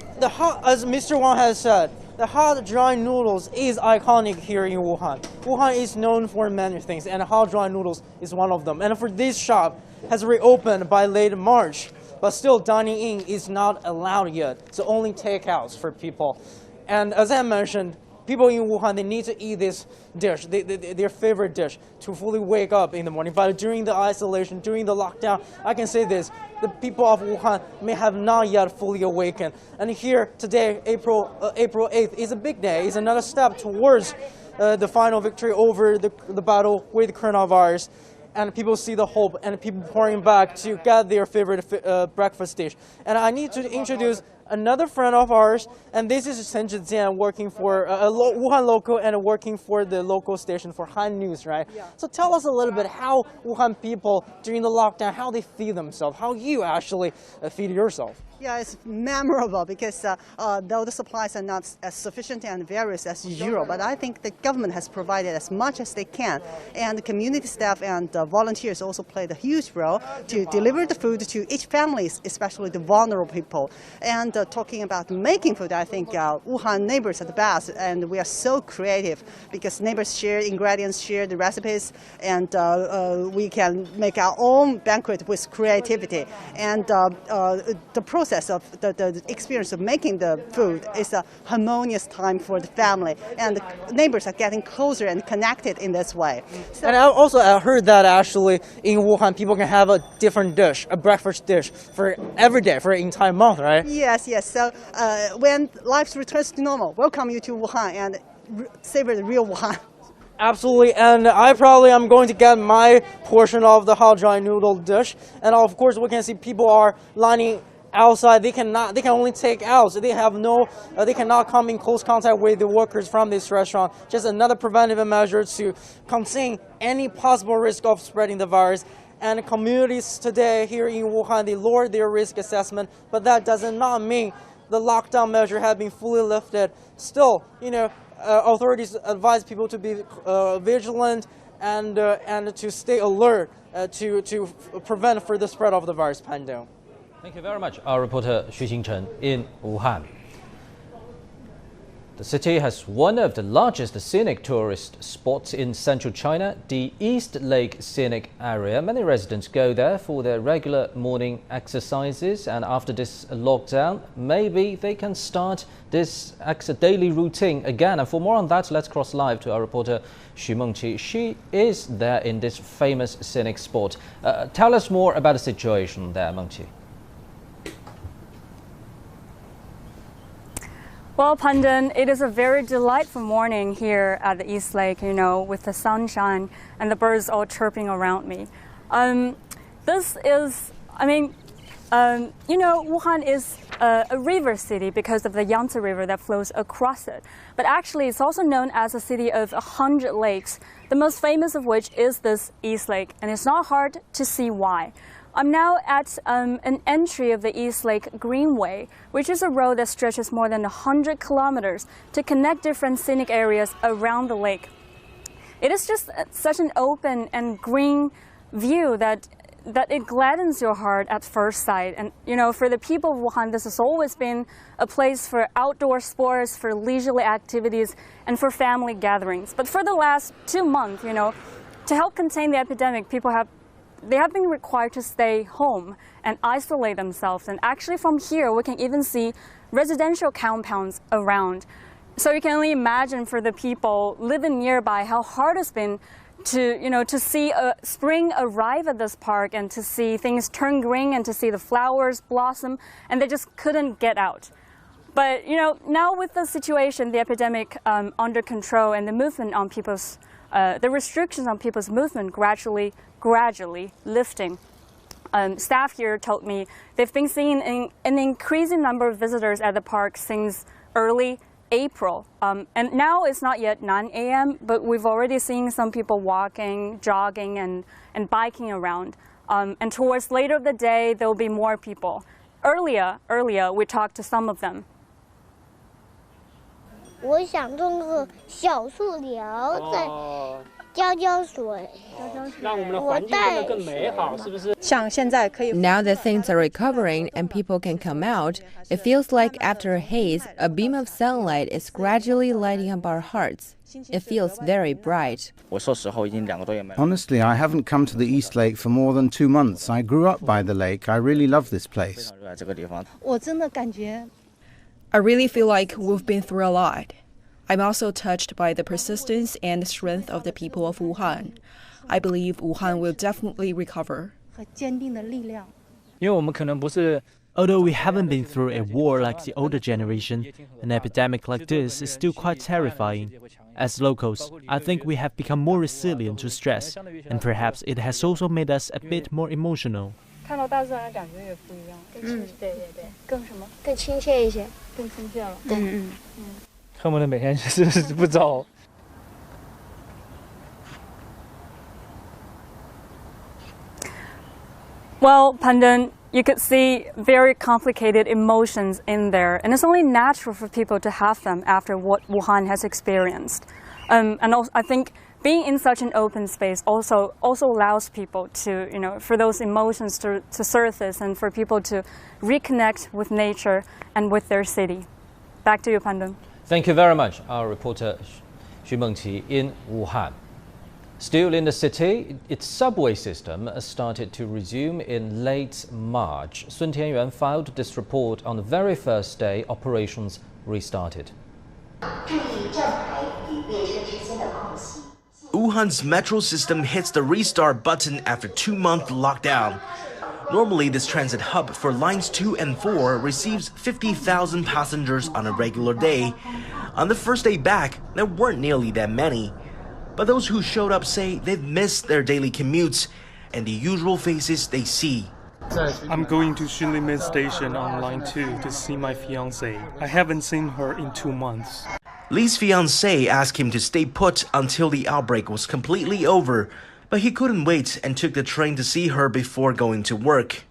as Mr. Wang has said, the hot dry noodles is iconic here in Wuhan. Wuhan is known for many things, and hot dry noodles is one of them. And for this shop has reopened by late March, but still dining in is not allowed yet. So only takeouts for people. And as I mentioned, people in Wuhan, they need to eat this dish, their favorite dish, to fully wake up in the morning. But during the isolation, during the lockdown, I can say this, the people of Wuhan may have not yet fully awakened. And here today, April 8th, is a big day. It's another step towards the final victory over the battle with coronavirus. And people see the hope, and people pouring back to get their favorite breakfast dish. And I need to introduce another friend of ours, and this is Chen Zhijian, working for a Wuhan local and working for the local station for Han News, right? Yeah. So tell us a little bit how Wuhan people during the lockdown, how they feed themselves, how you actually feed yourself. Yeah, it's memorable because though the supplies are not as sufficient and various as usual, but I think the government has provided as much as they can. And the community staff and volunteers also played a huge role to deliver the food to each family, especially the vulnerable people. And talking about making food, I think Wuhan neighbors are the best, and we are so creative because neighbors share ingredients, share the recipes, and we can make our own banquet with creativity. And the process of the experience of making the food is a harmonious time for the family, and the neighbors are getting closer and connected in this way. So, and I heard that actually in Wuhan people can have a different dish, a breakfast dish for every day, for an entire month, right? Yes, yes. So when life returns to normal, welcome you to Wuhan and savor the real Wuhan. Absolutely, and I probably am going to get my portion of the hot dry noodle dish, and of course we can see people are lining outside. They can only take out. So they cannot come in close contact with the workers from this restaurant. Just another preventive measure to contain any possible risk of spreading the virus. And communities today here in Wuhan, they lowered their risk assessment, but that does not mean the lockdown measure has been fully lifted. Still, authorities advise people to be vigilant and to stay alert to prevent further spread of the virus pandemic. Thank you very much, our reporter Xu Xingchen in Wuhan. The city has one of the largest scenic tourist spots in central China, the East Lake Scenic Area. Many residents go there for their regular morning exercises, and after this lockdown, maybe they can start this daily routine again. And for more on that, let's cross live to our reporter Xu Mengqi. She is there in this famous scenic spot. Tell us more about the situation there, Mengqi. Well, Pandan, it is a very delightful morning here at the East Lake, with the sunshine and the birds all chirping around me. Wuhan is a river city because of the Yangtze River that flows across it. But actually, it's also known as a city of 100 lakes, the most famous of which is this East Lake, and it's not hard to see why. I'm now at an entry of the East Lake Greenway, which is a road that stretches more than 100 kilometers to connect different scenic areas around the lake. It is just such an open and green view that it gladdens your heart at first sight. And, for the people of Wuhan, this has always been a place for outdoor sports, for leisurely activities, and for family gatherings. But for the last 2 months, to help contain the epidemic, they have been required to stay home and isolate themselves. And actually from here, we can even see residential compounds around. So you can only imagine for the people living nearby how hard it's been to see spring arrive at this park and to see things turn green and to see the flowers blossom, and they just couldn't get out. But, now with the situation, the epidemic under control and the movement on people's the restrictions on people's movement gradually lifting. Staff here told me they've been seeing an increasing number of visitors at the park since early April. And now it's not yet 9 a.m., but we've already seen some people walking, jogging, and biking around. And towards later of the day, there will be more people. Earlier, we talked to some of them. 我想种个小树苗，再浇浇水，让我们的环境变得更美好，是不是？像现在可以。Now that things are recovering and people can come out, it feels like after a haze, a beam of sunlight is gradually lighting up our hearts. It feels very bright. Honestly, I haven't come to the East Lake for more than 2 months. I grew up by the lake. I really love this place. 我真的感觉 I really feel like we've been through a lot. I'm also touched by the persistence and strength of the people of Wuhan. I believe Wuhan will definitely recover. 和坚定的力量。因为我们可能不是 Although we haven't been through a war like the older generation, an epidemic like this is still quite terrifying. As locals, I think we have become more resilient to stress, and perhaps it has also made us a bit more emotional. 看到大自然的感觉也不一样，对，更什么？更亲切一些，更亲切了。对，恨不得每天就是不走。Well, Pandan, you could see very complicated emotions in there, and it's only natural for people to have them after what Wuhan has experienced. And also, I think being in such an open space also allows people to, for those emotions to surface and for people to reconnect with nature and with their city. Back to you, Pandan. Thank you very much, our reporter Xu Mengqi in Wuhan. Still in the city, its subway system started to resume in late March. Sun Tianyuan filed this report on the very first day operations restarted. Wuhan's metro system hits the restart button after 2-month lockdown. Normally, this transit hub for lines 2 and 4 receives 50,000 passengers on a regular day. On the first day back, there weren't nearly that many. But those who showed up say they've missed their daily commutes and the usual faces they see. I'm going to Xunlimen Station on line 2 to see my fiancée. I haven't seen her in 2 months. Li's fiancée asked him to stay put until the outbreak was completely over, but he couldn't wait and took the train to see her before going to work.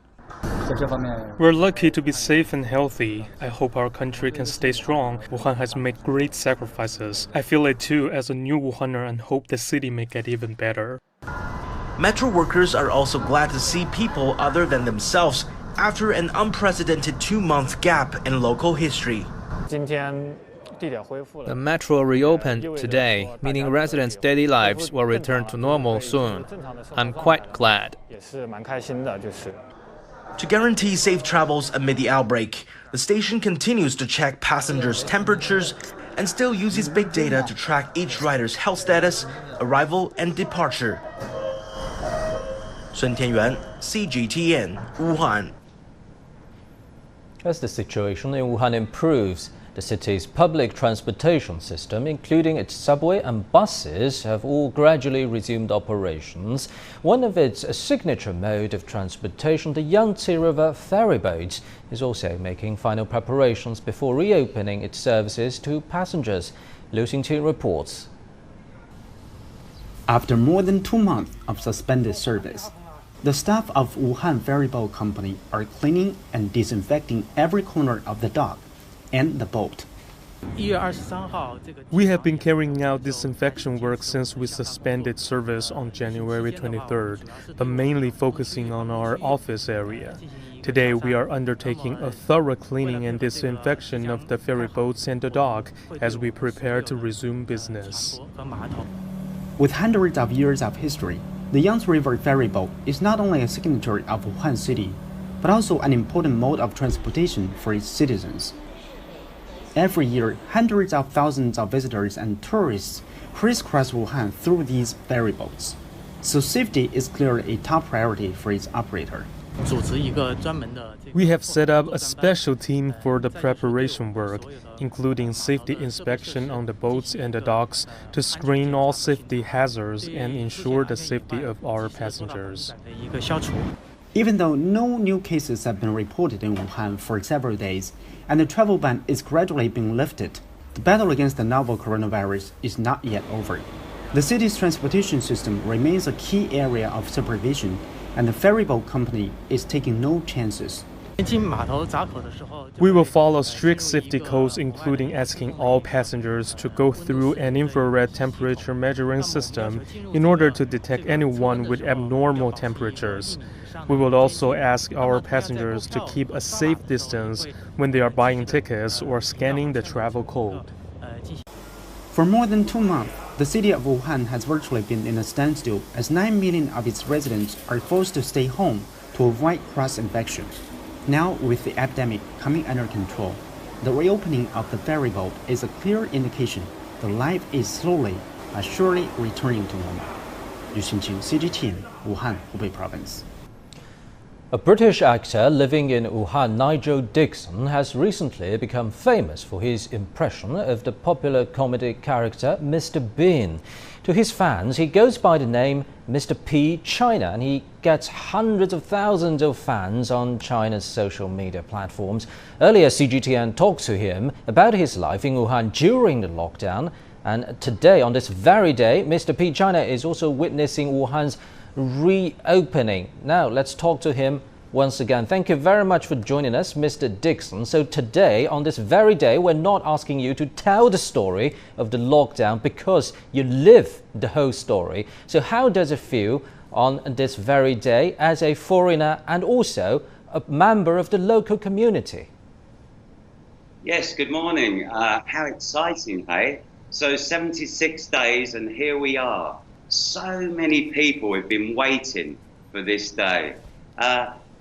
We're lucky to be safe and healthy. I hope our country can stay strong. Wuhan has made great sacrifices. I feel it too as a new Wuhaner and hope the city may get even better. Metro workers are also glad to see people other than themselves after an unprecedented 2-month gap in local history. The metro reopened today, meaning residents' daily lives will return to normal soon. I'm quite glad. To guarantee safe travels amid the outbreak, the station continues to check passengers' temperatures and still uses big data to track each rider's health status, arrival, and departure. Sun Tianyuan, CGTN, Wuhan. As the situation in Wuhan improves, the city's public transportation system, including its subway and buses, have all gradually resumed operations. One of its signature mode of transportation, the Yangtze River ferryboat, is also making final preparations before reopening its services to passengers. Liu Xingqing reports. After more than 2 months of suspended service, the staff of Wuhan Ferryboat Company are cleaning and disinfecting every corner of the dock and the boat. We have been carrying out disinfection work since we suspended service on January 23rd, but mainly focusing on our office area. Today we are undertaking a thorough cleaning and disinfection of the ferry boats and the dock as we prepare to resume business. With hundreds of years of history, the Yangtze River ferryboat is not only a signature of Wuhan City, but also an important mode of transportation for its citizens. Every year, hundreds of thousands of visitors and tourists crisscross Wuhan through these ferryboats, so safety is clearly a top priority for its operator. We have set up a special team for the preparation work, including safety inspection on the boats and the docks to screen all safety hazards and ensure the safety of our passengers. Even though no new cases have been reported in Wuhan for several days, and the travel ban is gradually being lifted, The battle against the novel coronavirus is not yet over. The city's transportation system remains a key area of supervision, and the ferryboat company is taking no chances. We will follow strict safety codes, including asking all passengers to go through an infrared temperature measuring system in order to detect anyone with abnormal temperatures. We will also ask our passengers to keep a safe distance when they are buying tickets or scanning the travel code. For more than 2 months, the city of Wuhan has virtually been in a standstill as 9 million of its residents are forced to stay home to avoid cross-infection. Now, with the epidemic coming under control, the reopening of the ferryboat is a clear indication that life is slowly but surely returning to normal. Yu Xinqing, CGTN, Wuhan, Hubei Province. A British actor living in Wuhan, Nigel Dixon, has recently become famous for his impression of the popular comedy character Mr. Bean. To his fans, he goes by the name Mr. P. China, and he gets hundreds of thousands of fans on China's social media platforms. Earlier, CGTN talked to him about his life in Wuhan during the lockdown, and today, on this very day, Mr. P. China is also witnessing Wuhan's reopening. Now, let's talk to him once again. Thank you very much for joining us, Mr. Dixon. So today, on this very day, we're not asking you to tell the story of the lockdown because you live the whole story. So how does it feel on this very day as a foreigner and also a member of the local community? Yes, good morning. How exciting, hey? So 76 days and here we are. So many people have been waiting for this day.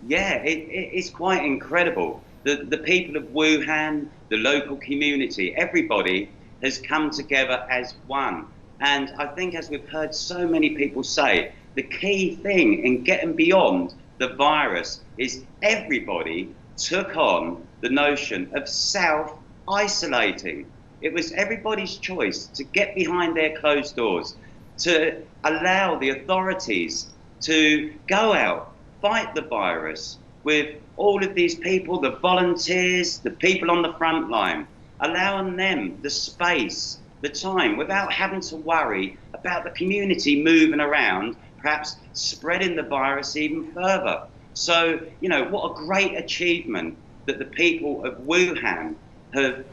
It's quite incredible. The people of Wuhan, the local community, everybody has come together as one. And I think, as we've heard so many people say, the key thing in getting beyond the virus is everybody took on the notion of self-isolating. It was everybody's choice to get behind their closed doors, to allow the authorities to go out, fight the virus with all of these people, the volunteers, the people on the front line, allowing them the space, the time, without having to worry about the community moving around, perhaps spreading the virus even further. So, you know, what a great achievement that the people of Wuhan have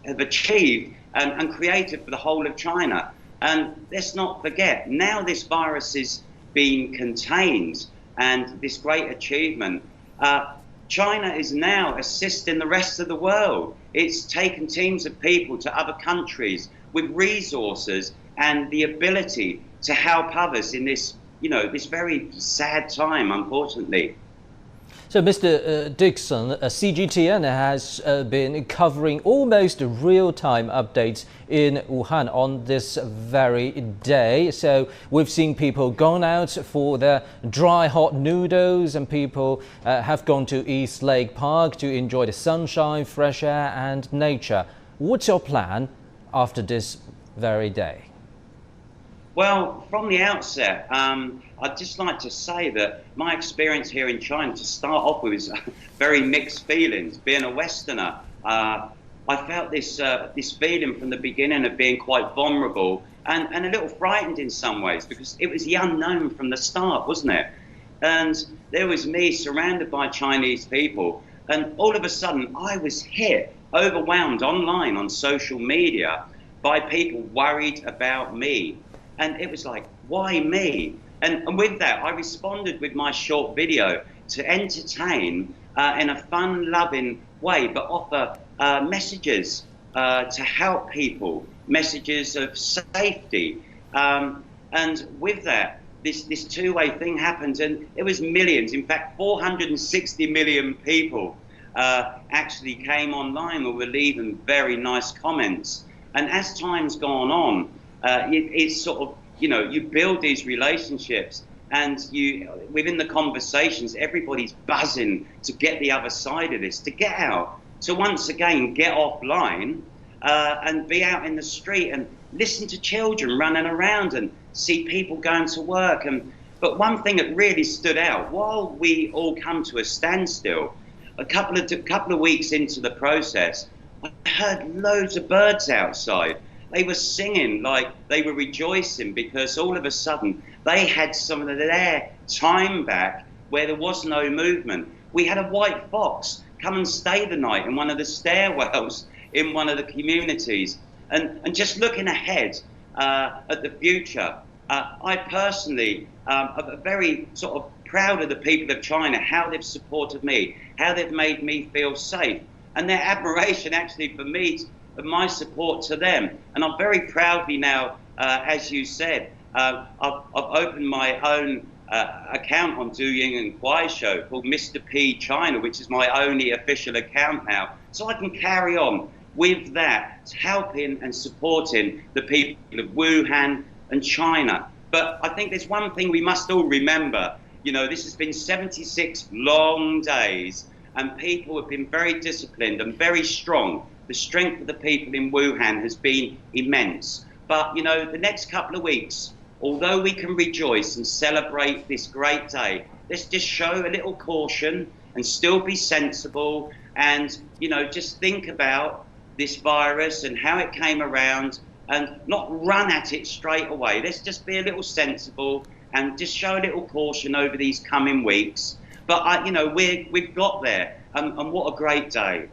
achieved and created for the whole of China. And let's not forget, now this virus is being contained and this great achievement, China is now assisting the rest of the world. It's taken teams of people to other countries with resources and the ability to help others in this, you know, this very sad time, unfortunately. So, Mr. Dixon, CGTN has been covering almost real-time updates in Wuhan on this very day. So, we've seen people gone out for their dry hot noodles, and people have gone to East Lake Park to enjoy the sunshine, fresh air and nature. What's your plan after this very day? Well, from the outset, I'd just like to say that my experience here in China, to start off with, is very mixed feelings. Being a Westerner, I felt this feeling from the beginning of being quite vulnerable and a little frightened in some ways, because it was the unknown from the start, wasn't it? And there was me surrounded by Chinese people, and all of a sudden I was hit, overwhelmed online on social media by people worried about me. And it was like, why me? And with that, I responded with my short video to entertain in a fun, loving way, but offer messages to help people, messages of safety. And with that, this two-way thing happened, and it was millions. In fact, 460 million people actually came online or were leaving very nice comments. And as time's gone on, it's sort of, you know, you build these relationships, and you, within the conversations, everybody's buzzing to get the other side of this, to get out, to once again get offline and be out in the street and listen to children running around and see people going to work. But one thing that really stood out, while we all come to a standstill, a couple of weeks into the process, I heard loads of birds outside. They were singing like they were rejoicing because all of a sudden they had some of their time back where there was no movement. We had a white fox come and stay the night in one of the stairwells in one of the communities. And just looking ahead at the future, I personally am very sort of proud of the people of China, how they've supported me, how they've made me feel safe, and their admiration actually for me, of my support to them. And I'm very proudly now, as you said, I've opened my own account on Douyin and Kuaishou called Mr. P China, which is my only official account now. So I can carry on with that, helping and supporting the people of Wuhan and China. But I think there's one thing we must all remember. You know, this has been 76 long days, and people have been very disciplined and very strong. The strength of the people in Wuhan has been immense. But, you know, the next couple of weeks, although we can rejoice and celebrate this great day, let's just show a little caution and still be sensible and, you know, just think about this virus and how it came around and not run at it straight away. Let's just be a little sensible and just show a little caution over these coming weeks. But, you know, we've got there, and what a great day.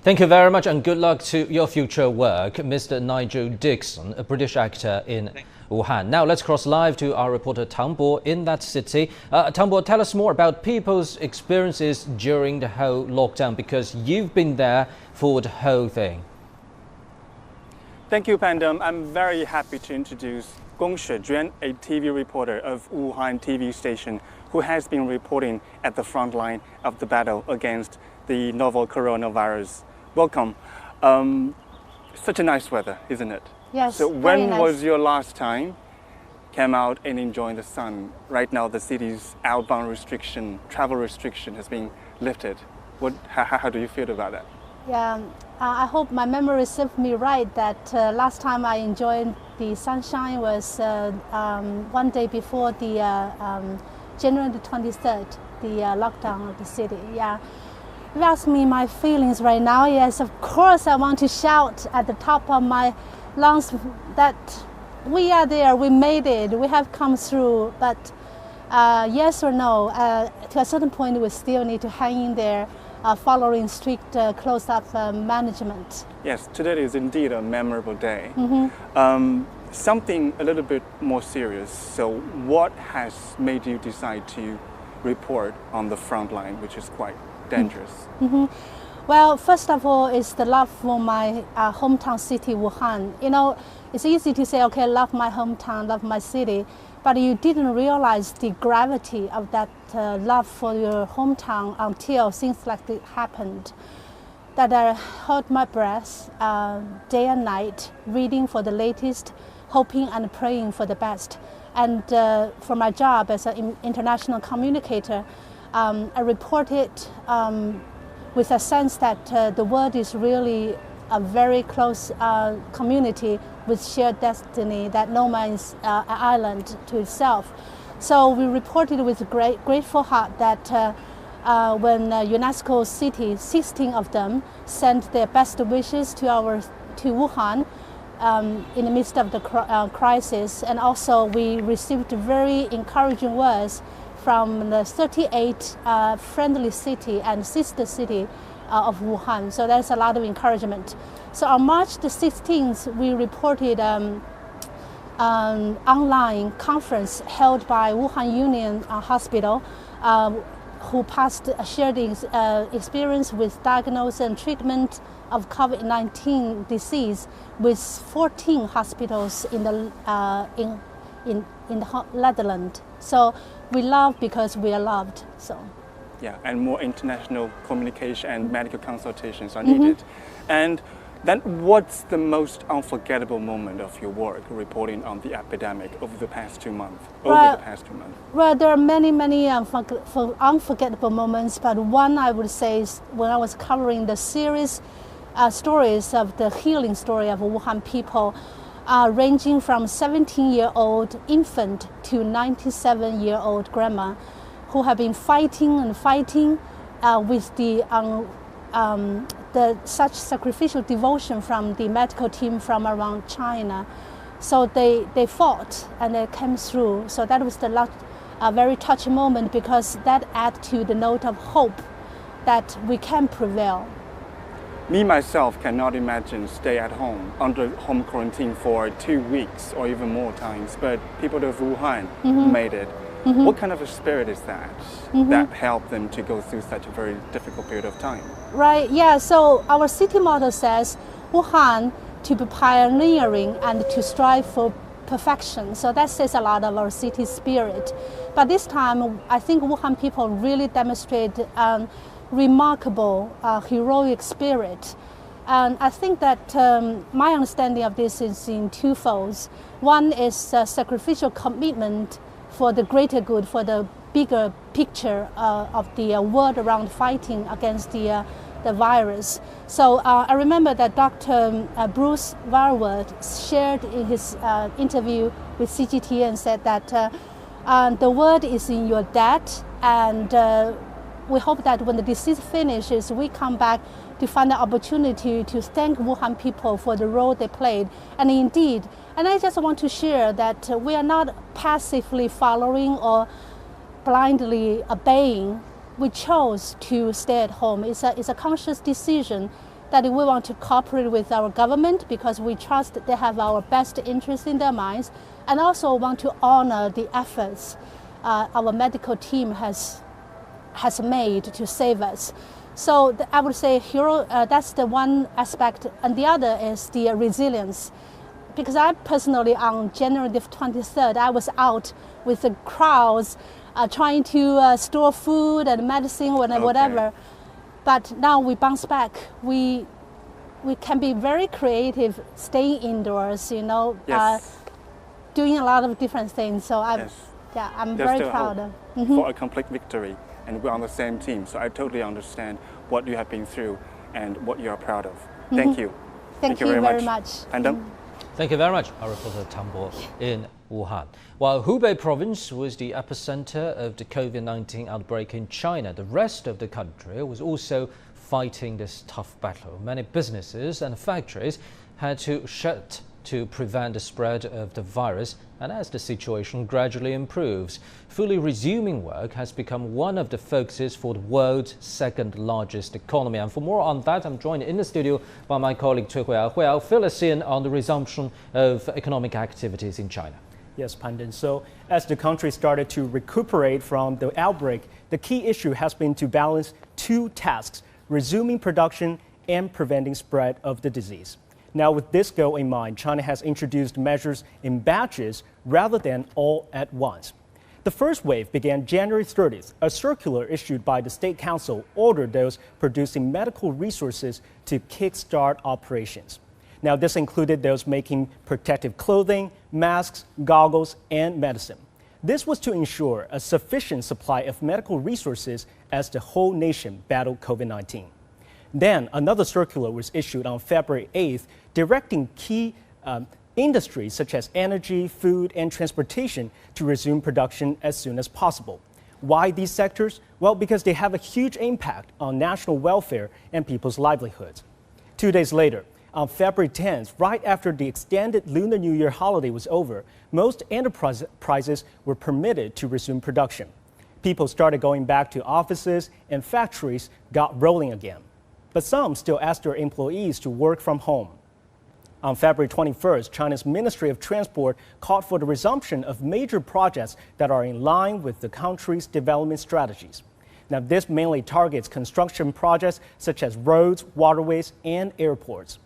Thank you very much and good luck to your future work, Mr. Nigel Dixon, a British actor in Wuhan. Now let's cross live to our reporter Tang Bo in that city. Tang Bo, tell us more about people's experiences during the whole lockdown, because you've been there for the whole thing. Thank you, Pandam. I'm very happy to introduce Gong Shejuan, a TV reporter of Wuhan TV station, who has been reporting at the front line of the battle against the novel coronavirus. Welcome. Such a nice weather, isn't it? Yes. So when was your last time came out and enjoying the sun? Right now, the city's outbound restriction, travel restriction has been lifted. How do you feel about that? Yeah, I hope my memory serves me right that last time I enjoyed the sunshine was one day before the January the 23rd, the lockdown of the city. Yeah. If you ask me my feelings right now, yes, of course I want to shout at the top of my lungs that we are there, we made it, we have come through. But yes or no, to a certain point we still need to hang in there, following strict close-up management. Yes, today is indeed a memorable day. Mm-hmm. Something a little bit more serious. So what has made you decide to report on the front line, which is quite dangerous? Mm-hmm. Well, first of all, it's the love for my hometown city, Wuhan. You know, it's easy to say, okay, love my hometown, love my city, but you didn't realize the gravity of that love for your hometown until things like this happened. That I held my breath day and night, reading for the latest, hoping and praying for the best. And for my job as an international communicator, I reported with a sense that the world is really a very close community with shared destiny, that no man's an island to itself. So we reported with a grateful heart that when UNESCO cities, 16 of them, sent their best wishes to Wuhan in the midst of the crisis, and also we received very encouraging words from the 38 friendly city and sister city of Wuhan. So there's a lot of encouragement. So on March the 16th, we reported an online conference held by Wuhan Union Hospital, who shared experience with diagnosis and treatment of COVID-19 disease with 14 hospitals in the Netherlands. So we love because we are loved. So. Yeah, and more international communication and medical consultations are needed. And then what's the most unforgettable moment of your work reporting on the epidemic over the past 2 months? Well, there are many unforgettable moments, but one I would say is when I was covering the series stories of the healing story of Wuhan people, ranging from 17-year-old infant to 97-year-old grandma, who have been fighting and fighting with the such sacrificial devotion from the medical team from around China. So they fought and they came through. So that was a very touching moment, because that added to the note of hope that we can prevail. Me, myself, cannot imagine stay at home under home quarantine for 2 weeks or even more times, but people of Wuhan made it. What kind of a spirit is that that helped them to go through such a very difficult period of time? Right, yeah, so our city motto says, Wuhan, to be pioneering and to strive for perfection. So that says a lot of our city spirit. But this time, I think Wuhan people really demonstrate remarkable heroic spirit. And I think that my understanding of this is in two folds. One is sacrificial commitment for the greater good, for the bigger picture of the world around fighting against the virus. So I remember that Dr. Bruce Varwood shared in his interview with CGT and said that the word is in your debt, and we hope that when the disease finishes, we come back to find the opportunity to thank Wuhan people for the role they played. And indeed, and I just want to share that we are not passively following or blindly obeying. We chose to stay at home. It's a conscious decision that we want to cooperate with our government because we trust they have our best interests in their minds, and also want to honor the efforts our medical team has made to save us. So I would say that's the one aspect, and the other is the resilience. Because I personally, on January the 23rd, I was out with the crowds trying to store food and medicine and whatever. But now we bounce back. We can be very creative, staying indoors, doing a lot of different things. So I'm very proud of. For a complete victory, and we're on the same team. So I totally understand what you have been through and what you are proud of. Thank you. Thank you very much. Thank you very much, our reporter Tang Bo in Wuhan. While Hubei province was the epicenter of the COVID-19 outbreak in China, the rest of the country was also fighting this tough battle. Many businesses and factories had to shut to prevent the spread of the virus, and as the situation gradually improves, fully resuming work has become one of the focuses for the world's second largest economy. And for more on that, I'm joined in the studio by my colleague Cui Huiao. Huiao, fill us in on the resumption of economic activities in China. Yes, Pandan. So as the country started to recuperate from the outbreak, the key issue has been to balance two tasks: resuming production and preventing spread of the disease. Now, with this goal in mind, China has introduced measures in batches rather than all at once. The first wave began January 30th. A circular issued by the State Council ordered those producing medical resources to kickstart operations. Now, this included those making protective clothing, masks, goggles, and medicine. This was to ensure a sufficient supply of medical resources as the whole nation battled COVID-19. Then another circular was issued on February 8th, directing key industries such as energy, food, and transportation to resume production as soon as possible. Why these sectors? Well, because they have a huge impact on national welfare and people's livelihoods. 2 days later, on February 10th, right after the extended Lunar New Year holiday was over, most enterprises were permitted to resume production. People started going back to offices, and factories got rolling again. But some still asked their employees to work from home. On February 21st, China's Ministry of Transport called for the resumption of major projects that are in line with the country's development strategies. Now, this mainly targets construction projects such as roads, waterways, and airports.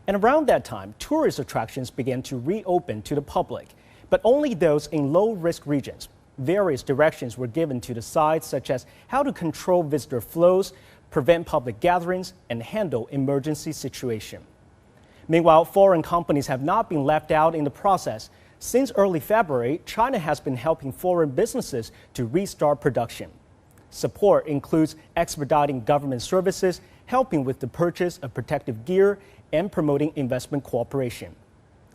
And around that time, tourist attractions began to reopen to the public, but only those in low-risk regions. Various directions were given to the sides, such as how to control visitor flows, prevent public gatherings, and handle emergency situations. Meanwhile, foreign companies have not been left out in the process. Since early February, China has been helping foreign businesses to restart production. Support includes expediting government services, helping with the purchase of protective gear, and promoting investment cooperation.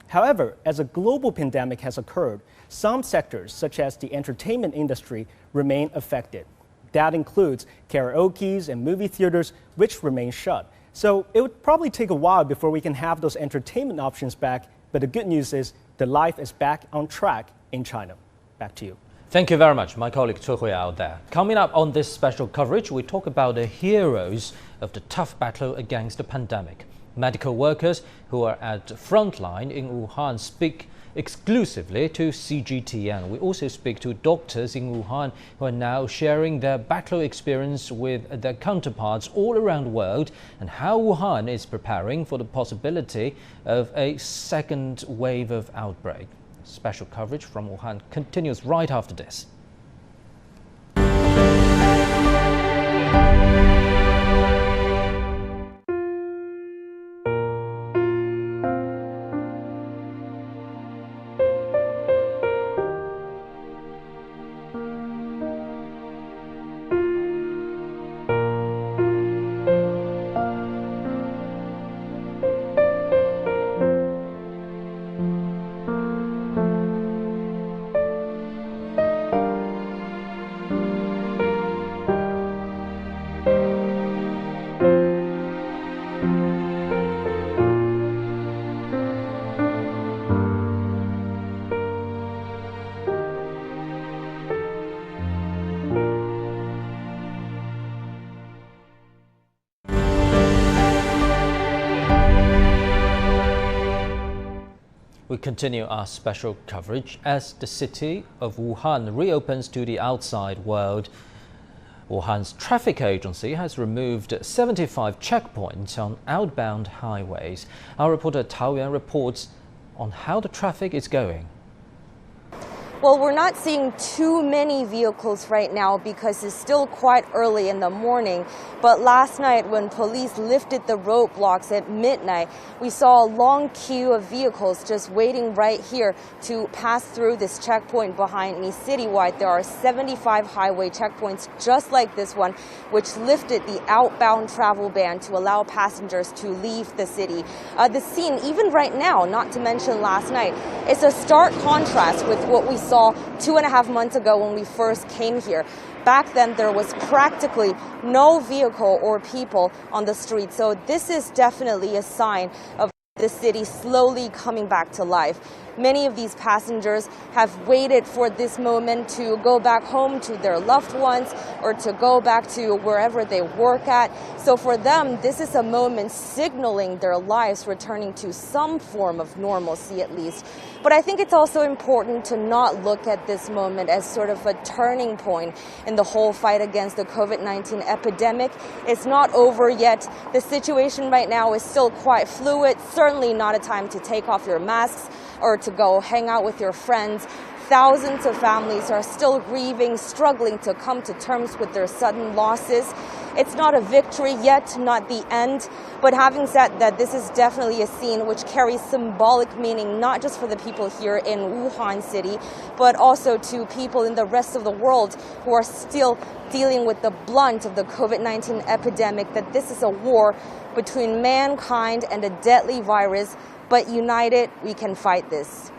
However, as a global pandemic has occurred, some sectors, such as the entertainment industry, remain affected. That includes karaokes and movie theaters, which remain shut. So it would probably take a while before we can have those entertainment options back, but the good news is the life is back on track in China. Back to you. Thank you very much, my colleague Cui Hui out there. Coming up on this special coverage, we talk about the heroes of the tough battle against the pandemic. Medical workers who are at the front line in Wuhan speak exclusively to CGTN. We also speak to doctors in Wuhan who are now sharing their battle experience with their counterparts all around the world and how Wuhan is preparing for the possibility of a second wave of outbreak. Special coverage from Wuhan continues right after this. We continue our special coverage as the city of Wuhan reopens to the outside world. Wuhan's traffic agency has removed 75 checkpoints on outbound highways. Our reporter Tao Yuan reports on how the traffic is going. Well, we're not seeing too many vehicles right now because it's still quite early in the morning. But last night when police lifted the roadblocks at midnight, we saw a long queue of vehicles just waiting right here to pass through this checkpoint behind me. Citywide, there are 75 highway checkpoints just like this one, which lifted the outbound travel ban to allow passengers to leave the city. The scene, even right now, not to mention last night, is a stark contrast with what we saw 2.5 months ago when we first came here. Back then, there was practically no vehicle or people on the street. So this is definitely a sign of the city slowly coming back to life. Many of these passengers have waited for this moment to go back home to their loved ones or to go back to wherever they work at. So for them, this is a moment signaling their lives returning to some form of normalcy at least. But I think it's also important to not look at this moment as sort of a turning point in the whole fight against the COVID-19 epidemic. It's not over yet. The situation right now is still quite fluid. Certainly not a time to take off your masks or to go hang out with your friends. Thousands of families are still grieving, struggling to come to terms with their sudden losses. It's not a victory yet, not the end. But having said that, this is definitely a scene which carries symbolic meaning, not just for the people here in Wuhan city, but also to people in the rest of the world who are still dealing with the blunt of the COVID-19 epidemic, that this is a war between mankind and a deadly virus. But united, we can fight this.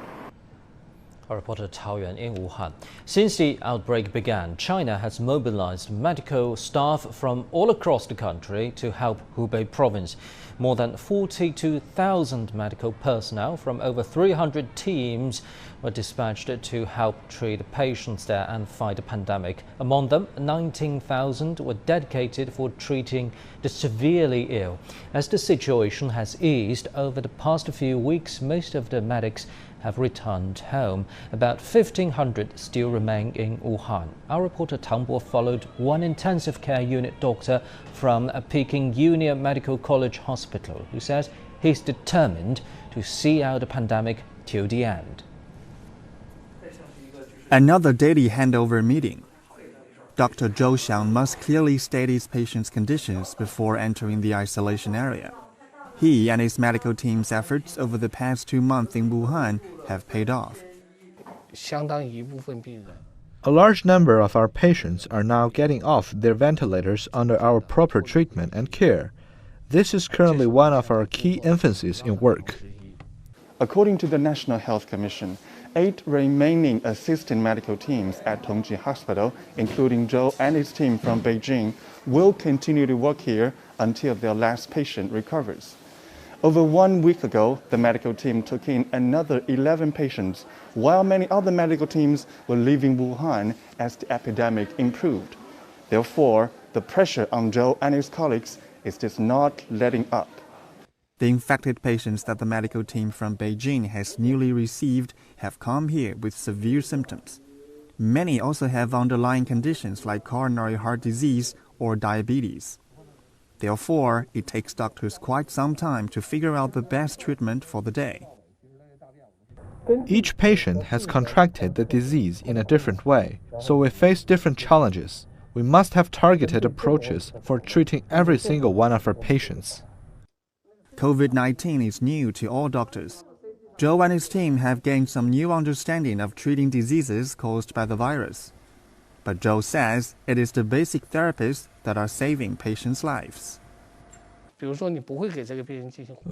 Our reporter Tao Yuan in Wuhan. Since the outbreak began, China has mobilized medical staff from all across the country to help Hubei province. More than 42,000 medical personnel from over 300 teams were dispatched to help treat patients there and fight the pandemic. Among them, 19,000 were dedicated for treating the severely ill. As the situation has eased over the past few weeks, most of the medics have returned home. About 1,500 still remain in Wuhan. Our reporter Tang Bo followed one intensive care unit doctor from Peking Union Medical College Hospital who says he's determined to see out the pandemic till the end. Another daily handover meeting. Dr. Zhou Xiang must clearly state his patient's conditions before entering the isolation area. He and his medical team's efforts over the past 2 months in Wuhan have paid off. A large number of our patients are now getting off their ventilators under our proper treatment and care. This is currently one of our key emphases in work. According to the National Health Commission, 8 remaining assistant medical teams at Tongji Hospital, including Zhou and his team from Beijing, will continue to work here until their last patient recovers. Over 1 week ago, the medical team took in another 11 patients, while many other medical teams were leaving Wuhan as the epidemic improved. Therefore, the pressure on Zhou and his colleagues is just not letting up. The infected patients that the medical team from Beijing has newly received have come here with severe symptoms. Many also have underlying conditions like coronary heart disease or diabetes. Therefore, it takes doctors quite some time to figure out the best treatment for the day. Each patient has contracted the disease in a different way, so we face different challenges. We must have targeted approaches for treating every single one of our patients. COVID-19 is new to all doctors. Zhou and his team have gained some new understanding of treating diseases caused by the virus. But Zhou says it is the basic therapies that are saving patients' lives.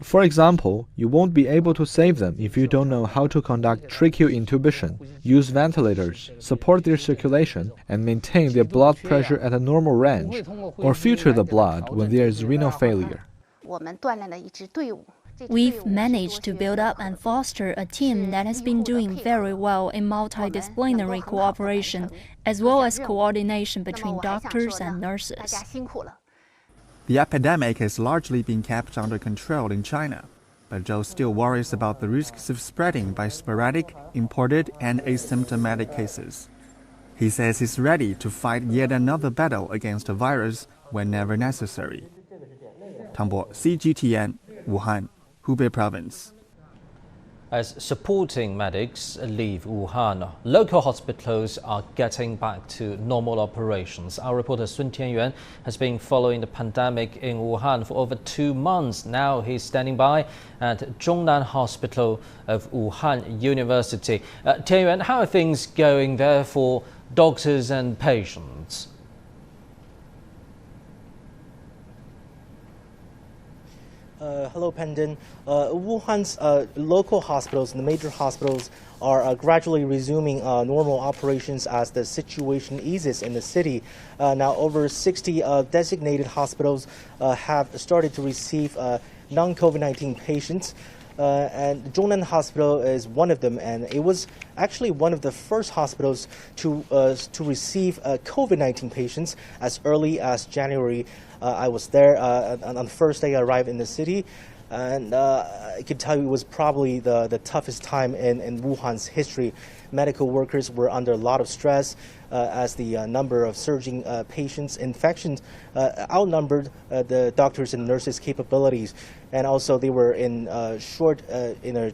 For example, you won't be able to save them if you don't know how to conduct tracheal intubation, use ventilators, support their circulation, and maintain their blood pressure at a normal range, or filter the blood when there is renal failure. We've managed to build up and foster a team that has been doing very well in multidisciplinary cooperation, as well as coordination between doctors and nurses. The epidemic has largely been kept under control in China, but Zhou still worries about the risks of spreading by sporadic, imported, and asymptomatic cases. He says he's ready to fight yet another battle against the virus whenever necessary. Tang Bo, CGTN, Wuhan, Hubei Province. As supporting medics leave Wuhan, local hospitals are getting back to normal operations. Our reporter Sun Tianyuan has been following the pandemic in Wuhan for over 2 months. Now he's standing by at Zhongnan Hospital of Wuhan University. Tianyuan, how are things going there for doctors and patients? Hello, Pendon. Wuhan's local hospitals and the major hospitals are gradually resuming normal operations as the situation eases in the city. Now, over 60 designated hospitals have started to receive non-COVID-19 patients. And Zhongnan Hospital is one of them, and it was actually one of the first hospitals to receive COVID-19 patients as early as January. I was there on the first day I arrived in the city, and I can tell you it was probably the toughest time in Wuhan's history. Medical workers were under a lot of stress as the number of surging patients, infections outnumbered the doctors and nurses' capabilities. And also they were in a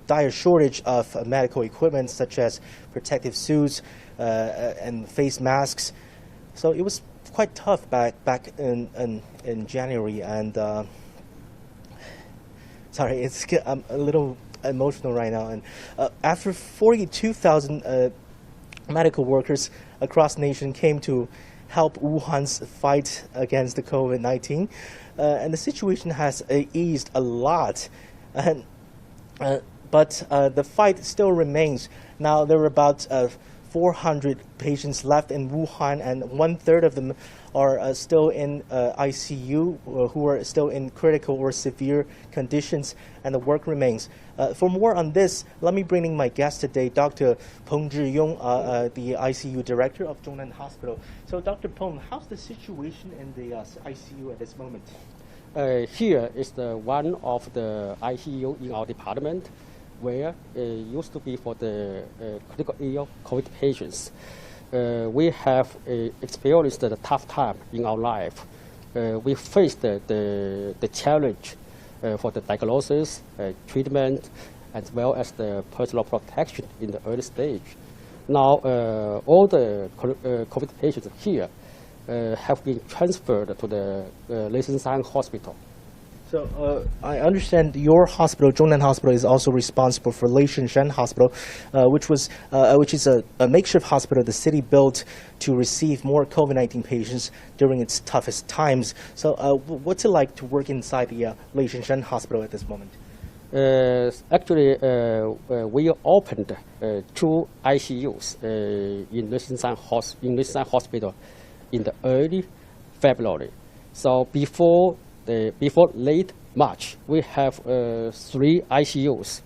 dire shortage of medical equipment such as protective suits and face masks. So it was quite tough back in January. And sorry, I'm a little emotional right now. And after 42,000 medical workers across the nation came to help Wuhan's fight against the COVID-19, and the situation has eased a lot. And but the fight still remains. Now there are about 400 patients left in Wuhan, and 1/3 of them are still in ICU, who are still in critical or severe conditions, and the work remains. For more on this, let me bring in my guest today, Dr. Peng Zhiyong, the ICU director of Zhongnan Hospital. So, Dr. Peng, how's the situation in the ICU at this moment? Here is the one of the ICU in our department, where it used to be for the critical ill COVID patients. We have experienced a tough time in our life. We faced the challenge for the diagnosis, treatment, as well as the personal protection in the early stage. Now, all the COVID patients here have been transferred to the Leishan Hospital. So I understand your hospital, Zhongnan Hospital, is also responsible for Leishan Hospital, which is a makeshift hospital the city built to receive more COVID-19 patients during its toughest times. So what's it like to work inside the Leishan Hospital at this moment? Actually, we opened 2 ICUs in Leishan Hospital in the early February. So before before late March, we have 3 ICUs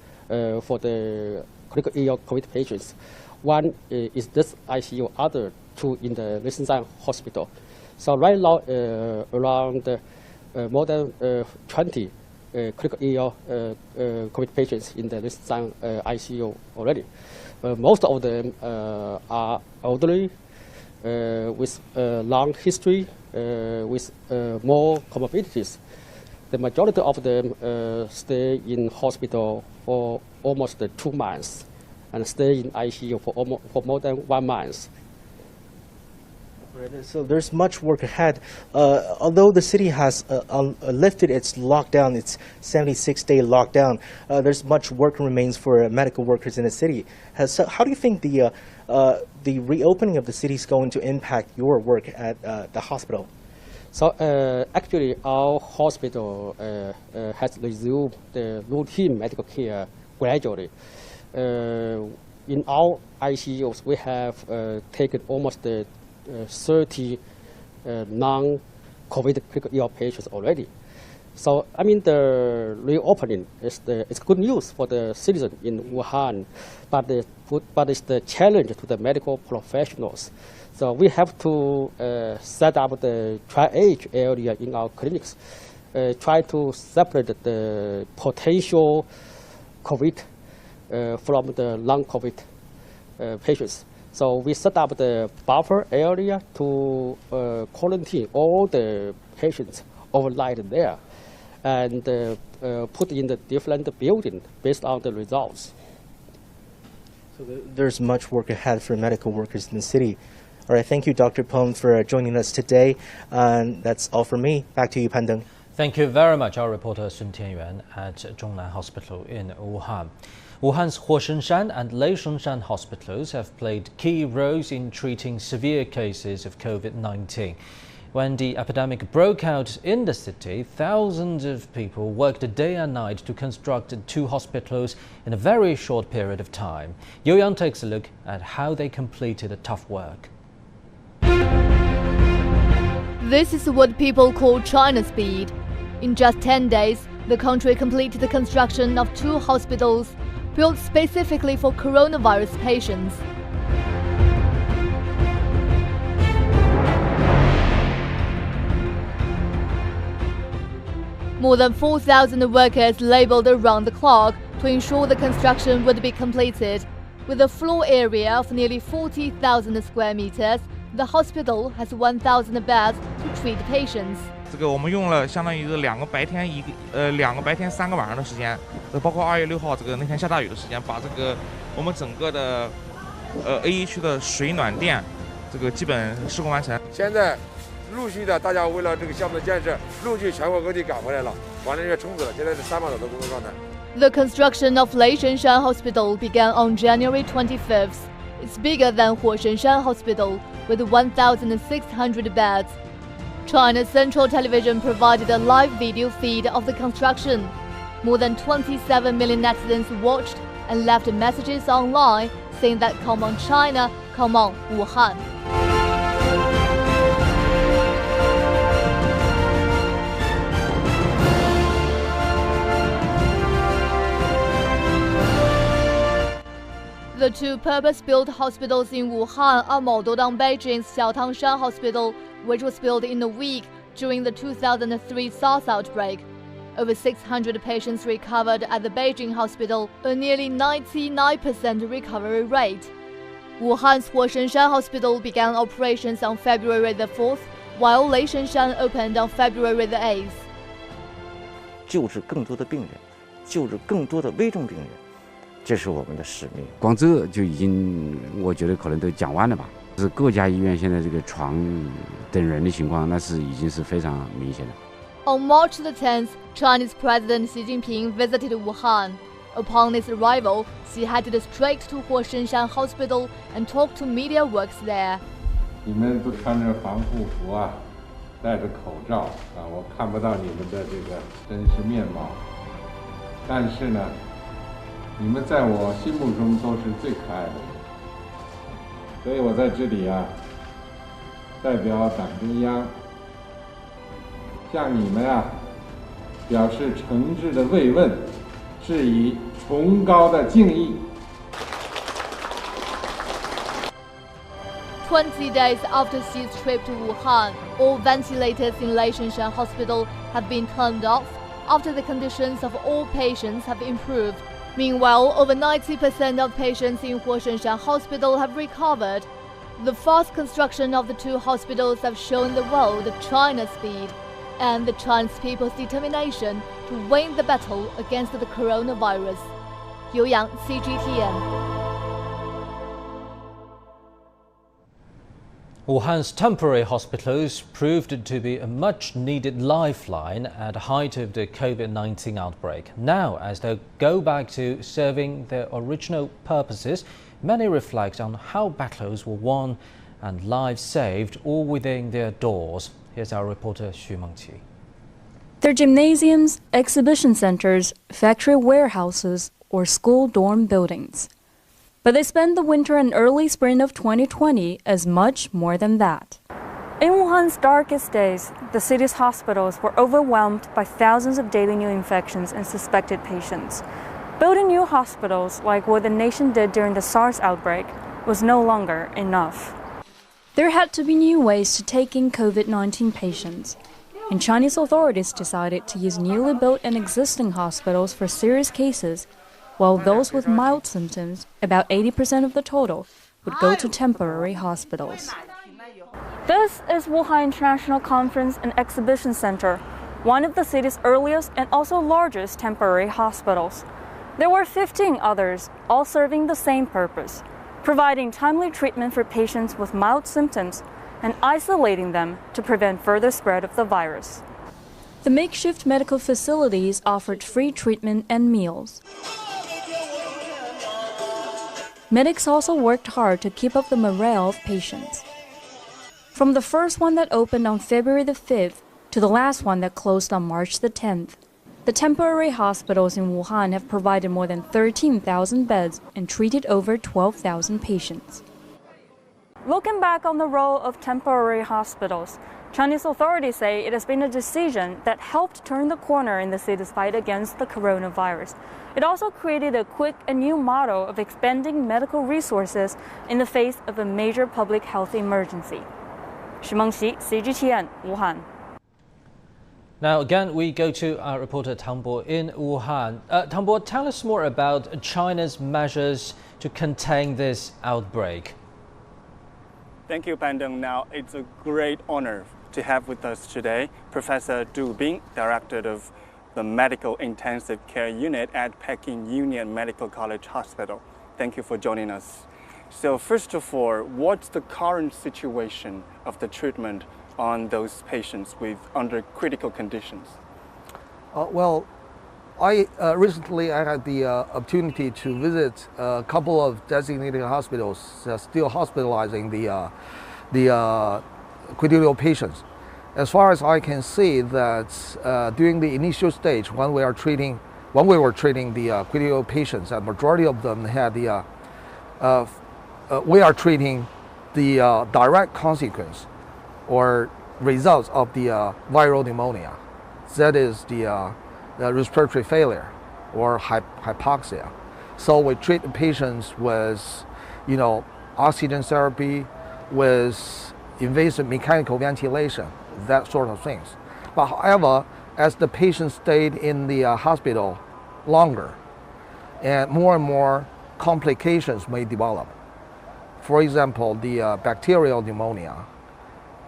for the critical ill COVID patients. One is this ICU, other 2 in the Liechtenstein hospital. So right now, around more than 20 critical ill COVID patients in the Liechtenstein ICU already. Most of them are elderly, with long history, with more comorbidities. The majority of them stay in hospital for almost 2 months and stay in ICU for more than 1 month. Right, so there's much work ahead. Although the city has lifted its lockdown, its 76-day lockdown, there's much work remains for medical workers in the city. So how do you think the reopening of the city is going to impact your work at the hospital? So actually, our hospital has resumed the routine medical care gradually. In our ICUs, we have taken almost 30 non-COVID critical ill patients already. So I mean, the reopening is good news for the citizens in Wuhan, but it's the challenge to the medical professionals. So we have to set up the triage area in our clinics, try to separate the potential COVID from the non-COVID patients. So we set up the buffer area to quarantine all the patients overnight there, and put in the different buildings based on the results. So there's much work ahead for medical workers in the city. All right, thank you, Dr. Peng, for joining us today. And that's all from me. Back to you, Pandeng. Thank you very much, our reporter Sun Tianyuan at Zhongnan Hospital in Wuhan. Wuhan's Huoshenshan and Leishenshan hospitals have played key roles in treating severe cases of COVID-19. When the epidemic broke out in the city, thousands of people worked day and night to construct 2 hospitals in a very short period of time. Yo Yang takes a look at how they completed the tough work. This is what people call China speed. In just 10 days, the country completed the construction of 2 hospitals built specifically for coronavirus patients. More than 4,000 workers labeled around the clock to ensure the construction would be completed. With a floor area of nearly 40,000 square meters, the hospital has 1,000 beds to treat patients. 这个我们用了相当于是2个白天2个白天3个晚上的时间，包括2月6号这个那天下大雨的时间，把这个我们整个的A1区的水暖电这个基本施工完成。现在陆续的大家为了这个项目的建设，陆续全国各地赶回来了，完了人员充足了，现在是3万多的工作状态。The construction of Leishenshan Hospital began on January 25th. It's bigger than Huoshenshan Hospital, with 1,600 beds. China's Central Television provided a live video feed of the construction. More than 27 million netizens watched and left messages online saying that "Come on China, come on Wuhan." The 2 purpose-built hospitals in Wuhan are modeled on Beijing's Xiaotangshan Hospital, which was built in a week during the 2003 SARS outbreak. Over 600 patients recovered at the Beijing hospital, a nearly 99% recovery rate. Wuhan's Huoshenshan Hospital began operations on February the 4th, while Leishenshan opened on February the 8th. 救治更多的病人，救治更多的危重病人，这是我们的使命。光这就已经，我觉得可能都讲完了吧。是各家医院现在这个床等人的情况，那是已经是非常明显的。On March the 10th, Chinese President Xi Jinping visited Wuhan. Upon his arrival, Xi headed straight to Huoshenshan Hospital and talked to media workers there. 你们都穿着防护服啊，戴着口罩啊，我看不到你们的这个真实面貌。但是呢，你们在我心目中都是最可爱的人。所以我在这里啊，代表党中央向你们啊表示诚挚的慰问，致以崇高的敬意。20 days after Xi's trip to Wuhan, all ventilators in Leishanshan Hospital have been turned off after the conditions of all patients have improved. Meanwhile, over 90% of patients in Huashanshan Hospital have recovered. The fast construction of the two hospitals have shown the world China's speed and the Chinese people's determination to win the battle against the coronavirus. Liu Yang, CGTN. Wuhan's temporary hospitals proved to be a much-needed lifeline at the height of the COVID-19 outbreak. Now, as they go back to serving their original purposes, many reflect on how battles were won and lives saved all within their doors. Here's our reporter Xu Mengqi. They're gymnasiums, exhibition centers, factory warehouses, or school dorm buildings. But they spent the winter and early spring of 2020 as much more than that. In Wuhan's darkest days, the city's hospitals were overwhelmed by thousands of daily new infections and suspected patients. Building new hospitals, like what the nation did during the SARS outbreak, was no longer enough. There had to be new ways to take in COVID-19 patients, and Chinese authorities decided to use newly built and existing hospitals for serious cases, while those with mild symptoms, about 80% of the total, would go to temporary hospitals. This is Wuhan International Conference and Exhibition Center, one of the city's earliest and also largest temporary hospitals. There were 15 others, all serving the same purpose, providing timely treatment for patients with mild symptoms and isolating them to prevent further spread of the virus. The makeshift medical facilities offered free treatment and meals. Medics also worked hard to keep up the morale of patients. From the first one that opened on February the 5th to the last one that closed on March the 10th, the temporary hospitals in Wuhan have provided more than 13,000 beds and treated over 12,000 patients. Looking back on the role of temporary hospitals, Chinese authorities say it has been a decision that helped turn the corner in the city's fight against the coronavirus. It also created a quick and new model of expanding medical resources in the face of a major public health emergency. Xu Mengqi, CGTN, Wuhan. Now again, we go to our reporter Tang Bo in Wuhan. Tang Bo, tell us more about China's measures to contain this outbreak. Thank you, Pandeng. Now, it's a great honor to have with us today Professor Du Bing, Director of the Medical Intensive Care Unit at Peking Union Medical College Hospital. Thank you for joining us. So first of all, what's the current situation of the treatment on those patients under critical conditions? Recently I had the opportunity to visit a couple of designated hospitals still hospitalizing the critical patients. As far as I can see, that during the initial stage, when we were treating the critical patients, a majority of them had we are treating the direct consequence or results of the viral pneumonia. That is the respiratory failure or hypoxia. So we treat the patients with, oxygen therapy, with invasive mechanical ventilation, that sort of things. But however, as the patient stayed in the hospital longer, and more complications may develop. For example, the bacterial pneumonia,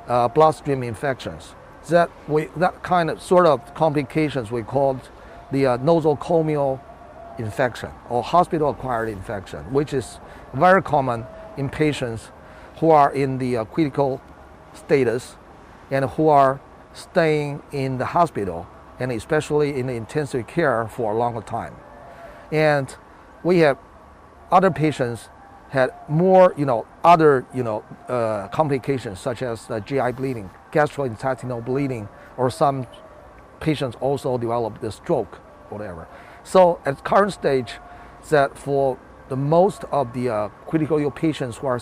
bloodstream infections. That kind of sort of complications we called the nosocomial infection or hospital-acquired infection, which is very common in patients who are in the critical status and who are staying in the hospital and especially in the intensive care for a longer time. And we have other patients had more, other, complications such as GI bleeding, gastrointestinal bleeding, or some patients also develop the stroke, whatever. So at current stage, that for the most of the critical ill patients who are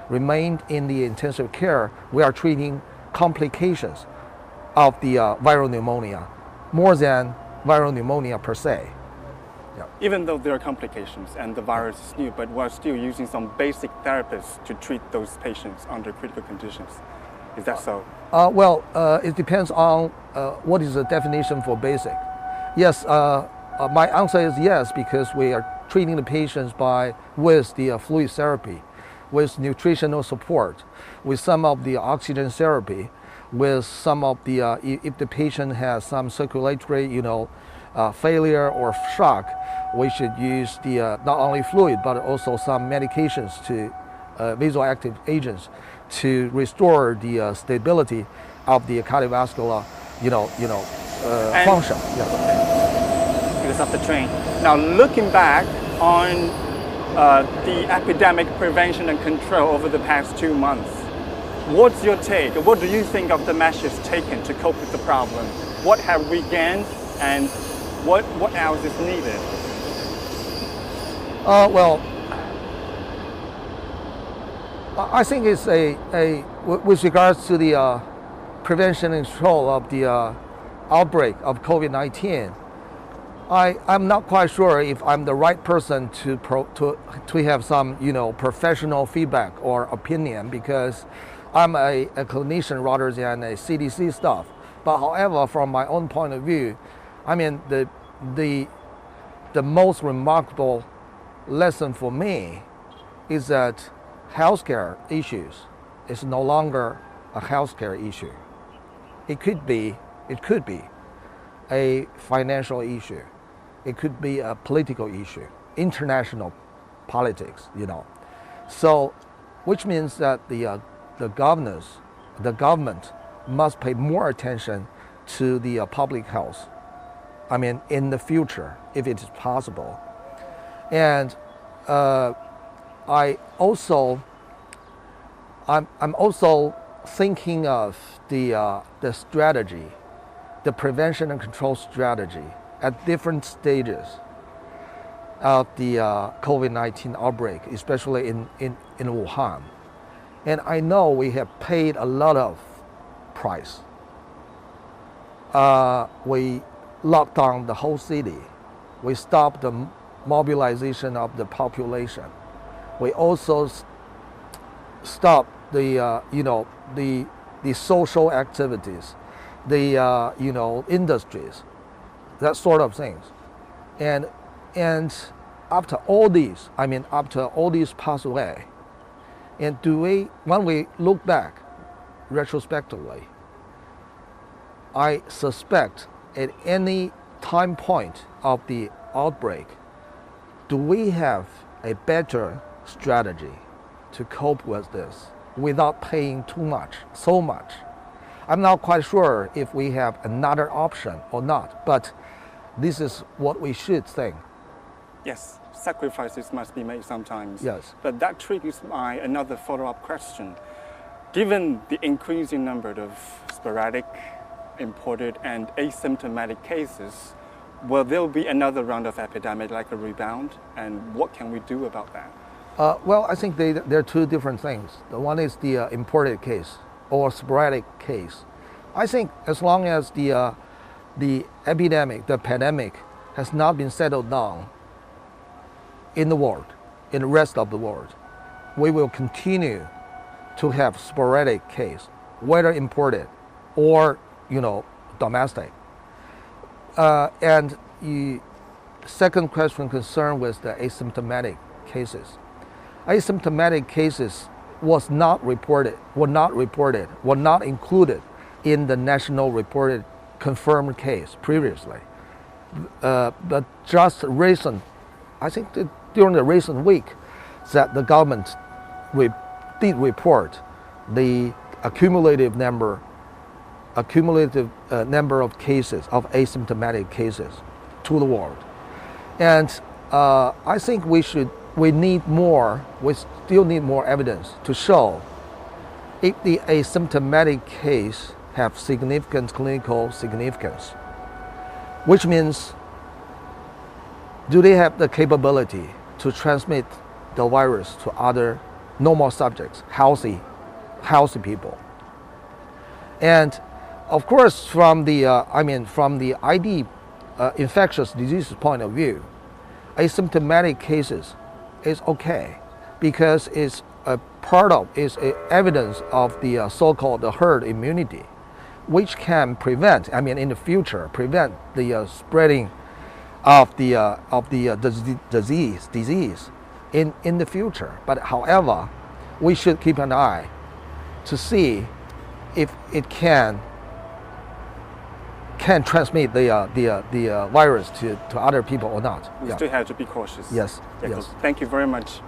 remained in the intensive care, we are treating complications of the viral pneumonia more than viral pneumonia per se. Yeah. Even though there are complications and the virus is new, but we're still using some basic therapies to treat those patients under critical conditions. Is that so? It depends on what is the definition for basic. Yes, my answer is yes, because we are treating the patients with the fluid therapy, with nutritional support, with some of the oxygen therapy, with some of the, if the patient has some circulatory, failure or shock, we should use the not only fluid but also some medications to vasoactive agents to restore the stability of the cardiovascular, function. Yeah. Because of the train. Now, looking back on the epidemic prevention and control over the past 2 months, what's your take? What do you think of the measures taken to cope with the problem? What have we gained, and what else is needed? I think it's with regards to the prevention and control of the outbreak of COVID-19. I'm not quite sure if I'm the right person to have some professional feedback or opinion, because I'm a clinician rather than a CDC staff. But however, from my own point of view, I mean the most remarkable lesson for me is that healthcare issues is no longer a healthcare issue. It could be a financial issue. It could be a political issue, international politics, So, which means that the government must pay more attention to the public health. I mean, in the future, if it is possible. And I'm also thinking of the strategy, the prevention and control strategy at different stages of the COVID-19 outbreak, especially in Wuhan. And I know we have paid a lot of price. We locked down the whole city. We stopped the mobilization of the population. We also stopped the social activities, the industries, that sort of things. And after all these pass away, and when we look back retrospectively, I suspect at any time point of the outbreak, do we have a better strategy to cope with this without paying so much? I'm not quite sure if we have another option or not, but this is what we should think. Yes, sacrifices must be made sometimes. Yes. But that triggers another follow-up question. Given the increasing number of sporadic, imported, and asymptomatic cases, will there be another round of epidemic, like a rebound? And what can we do about that? I think there are two different things. The one is the imported case or sporadic case. I think as long as the pandemic has not been settled down in the rest of the world, we will continue to have sporadic case, whether imported or domestic. And the second question concerned with the asymptomatic cases. Asymptomatic cases were not included in the national reported confirmed case previously. But just I think that during the recent week, that the government did report the accumulative number of cases, of asymptomatic cases, to the world. And I think we still need more evidence to show if the asymptomatic case have significant clinical significance, which means, do they have the capability to transmit the virus to other normal subjects, healthy people? And Of course, from the from the ID infectious disease point of view, asymptomatic cases is okay because it's a part of, is a evidence of the so-called herd immunity, which can prevent, in the future, prevent the spreading of the disease in the future. But however, we should keep an eye to see if it can transmit the virus to other people or not. We still have to be cautious. Yes. Yes. Thank you very much,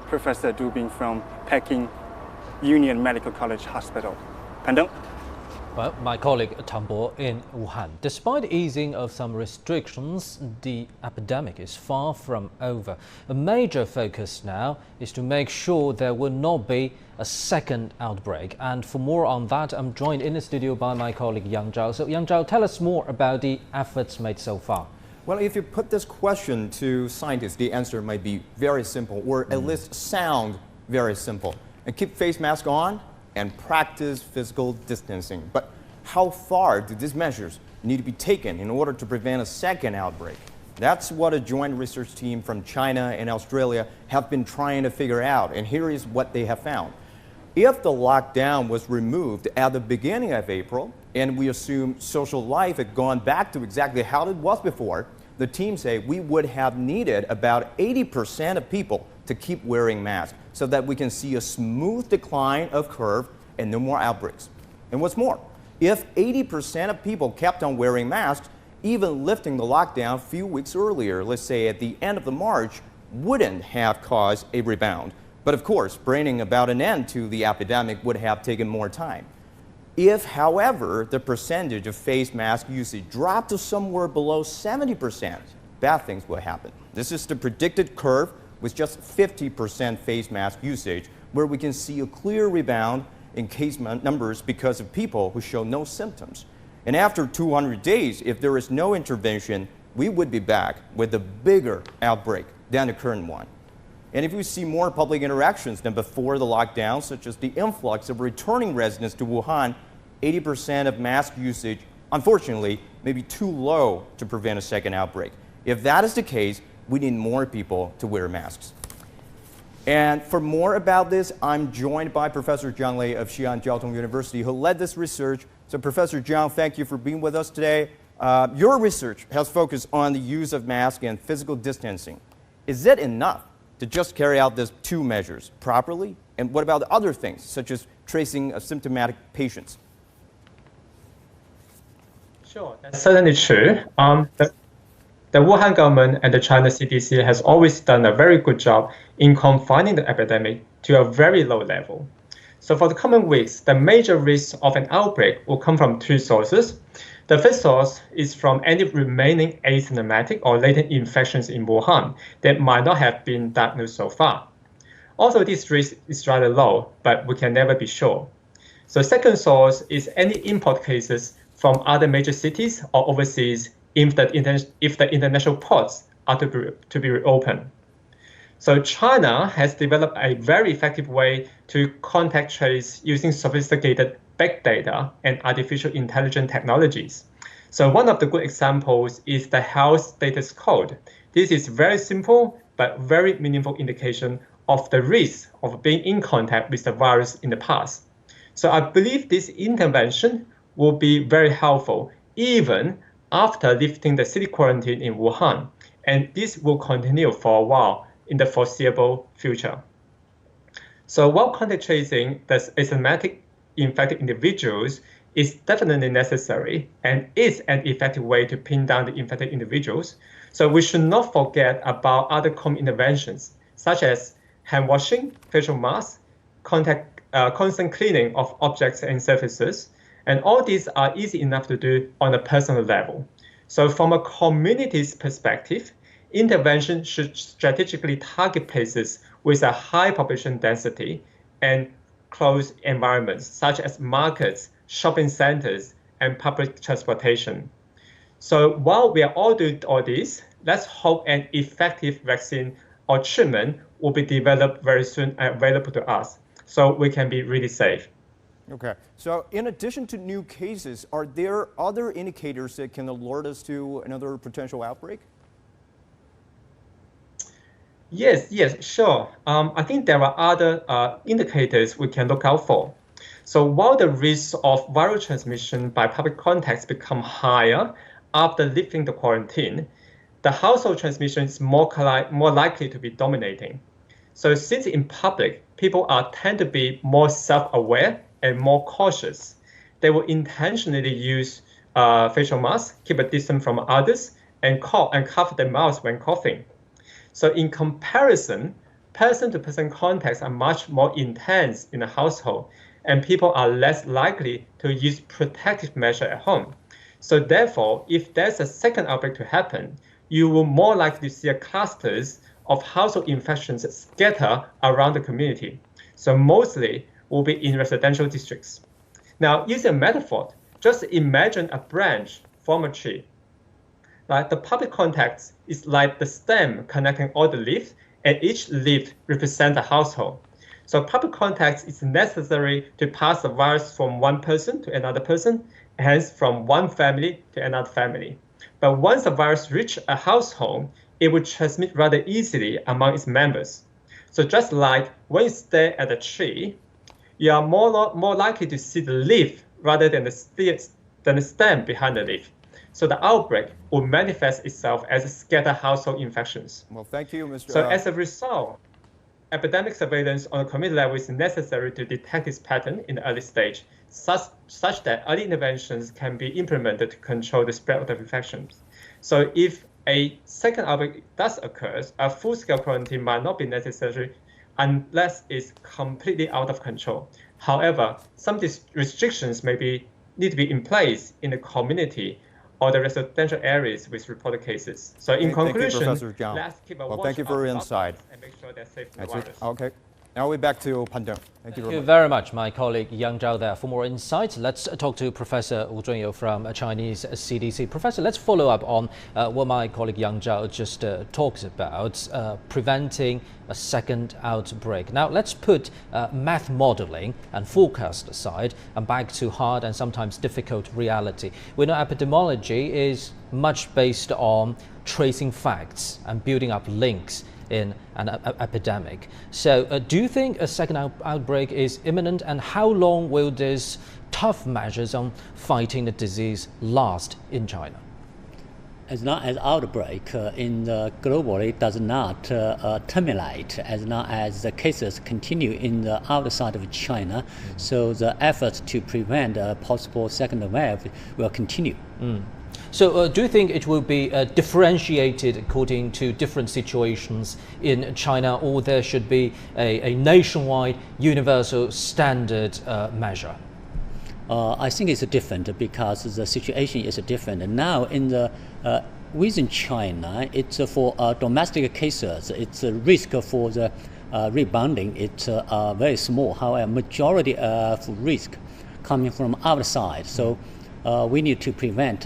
Professor Du Bing from Peking Union Medical College Hospital. Pandong. Well, my colleague Tan Bo in Wuhan. Despite easing of some restrictions, the epidemic is far from over. A major focus now is to make sure there will not be a second outbreak. And for more on that, I'm joined in the studio by my colleague Yang Zhao. So Yang Zhao, tell us more about the efforts made so far. Well, if you put this question to scientists, the answer might be very simple, or at least sound very simple. And keep face mask on and practice physical distancing. But how far do these measures need to be taken in order to prevent a second outbreak? That's what a joint research team from China and Australia have been trying to figure out. And here is what they have found. If the lockdown was removed at the beginning of April, and we assume social life had gone back to exactly how it was before, the team say we would have needed about 80% of people to keep wearing masks so that we can see a smooth decline of curve and no more outbreaks. And what's more, if 80% of people kept on wearing masks, even lifting the lockdown a few weeks earlier, let's say at the end of March, wouldn't have caused a rebound. But of course, bringing about an end to the epidemic would have taken more time. If, however, the percentage of face mask usage dropped to somewhere below 70%, bad things will happen. This is the predicted curve with just 50% face mask usage, where we can see a clear rebound in case numbers because of people who show no symptoms. And after 200 days, if there is no intervention, we would be back with a bigger outbreak than the current one. And if we see more public interactions than before the lockdown, such as the influx of returning residents to Wuhan, 80% of mask usage, unfortunately, may be too low to prevent a second outbreak. If that is the case, we need more people to wear masks. And for more about this, I'm joined by Professor Zhang Lei of Xi'an Jiaotong University, who led this research. So Professor Zhang, thank you for being with us today. Your research has focused on the use of masks and physical distancing. Is it enough to just carry out these two measures properly? And what about other things, such as tracing asymptomatic patients? Sure, that's certainly true. The Wuhan government and the China CDC has always done a very good job in confining the epidemic to a very low level. So for the coming weeks, the major risk of an outbreak will come from two sources. The first source is from any remaining asymptomatic or latent infections in Wuhan that might not have been diagnosed so far. Also, this risk is rather low, but we can never be sure. So second source is any import cases from other major cities or overseas if the international ports are to be reopened. So China has developed a very effective way to contact trace using sophisticated big data and artificial intelligence technologies. So one of the good examples is the health status code. This is very simple but very meaningful indication of the risk of being in contact with the virus in the past. So I believe this intervention will be very helpful even after lifting the city quarantine in Wuhan, and this will continue for a while in the foreseeable future. So while contact tracing the asymptomatic infected individuals is definitely necessary and is an effective way to pin down the infected individuals, so we should not forget about other common interventions such as hand washing, facial masks, constant cleaning of objects and surfaces, and all these are easy enough to do on a personal level. So from a community's perspective, intervention should strategically target places with a high population density and closed environments, such as markets, shopping centers, and public transportation. So while we are all doing all this, let's hope an effective vaccine or treatment will be developed very soon and available to us, so we can be really safe. Okay, so in addition to new cases, are there other indicators that can alert us to another potential outbreak? Yes, sure. I think there are other indicators we can look out for. So while the risk of viral transmission by public contacts become higher after lifting the quarantine, the household transmission is more likely to be dominating. So since in public, people tend to be more self-aware and more cautious, they will intentionally use facial masks, keep a distance from others, and cover their mouths when coughing. So in comparison, person-to-person contacts are much more intense in a household, and people are less likely to use protective measures at home. So therefore, if there's a second outbreak to happen, you will more likely to see clusters of household infections scatter around the community. So mostly will be in residential districts. Now, using a metaphor, just imagine a branch from a tree. Like the public contacts is like the stem connecting all the leaves, and each leaf represents a household. So public contacts is necessary to pass the virus from one person to another person, hence from one family to another family. But once the virus reaches a household, it will transmit rather easily among its members. So just like when you stare at a tree, you are more likely to see the leaf rather than the stem behind the leaf. So the outbreak will manifest itself as scattered household infections. Well, thank you, Mr. So as a result, epidemic surveillance on the community level is necessary to detect this pattern in the early stage, such that early interventions can be implemented to control the spread of the infections. So if a second outbreak does occur, a full-scale quarantine might not be necessary unless it's completely out of control. However, some restrictions need to be in place in the community or the residential areas with reported cases. So in conclusion, let's keep a watch thank you for your insight. And make sure they're safe from the virus. Okay. Now we're back to Pandeng. Thank you very much, my colleague Yang Zhao there. For more insights, let's talk to Professor Wu Zhunyou from Chinese CDC. Professor, let's follow up on what my colleague Yang Zhao just talks about, preventing a second outbreak. Now, let's put math modeling and forecast aside and back to hard and sometimes difficult reality. We know epidemiology is much based on tracing facts and building up links in an epidemic. So do you think a second outbreak is imminent, and how long will these tough measures on fighting the disease last in China? As long as outbreak in the globally does not terminate, as long as the cases continue in the outside of China, so the efforts to prevent a possible second wave will continue. So do you think it will be differentiated according to different situations in China, or there should be a nationwide universal standard measure? I think it's different because the situation is different. Now in the within China, it's for domestic cases, it's a risk for the rebounding, it's very small. However, majority of risk coming from outside. So we need to prevent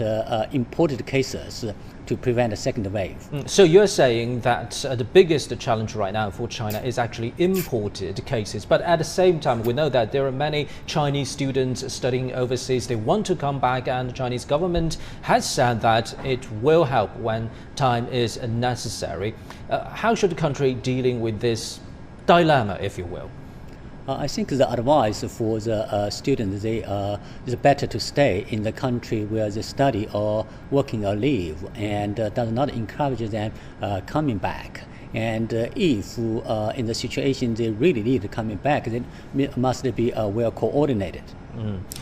imported cases to prevent a second wave. So you're saying that the biggest challenge right now for China is actually imported cases, but at the same time we know that there are many Chinese students studying overseas. They want to come back, and the Chinese government has said that it will help when time is necessary. How should the country dealing with this dilemma, if you will? I think the advice for the students is better to stay in the country where they study or working or live, and does not encourage them coming back. And if in the situation they really need coming back, then must be well coordinated.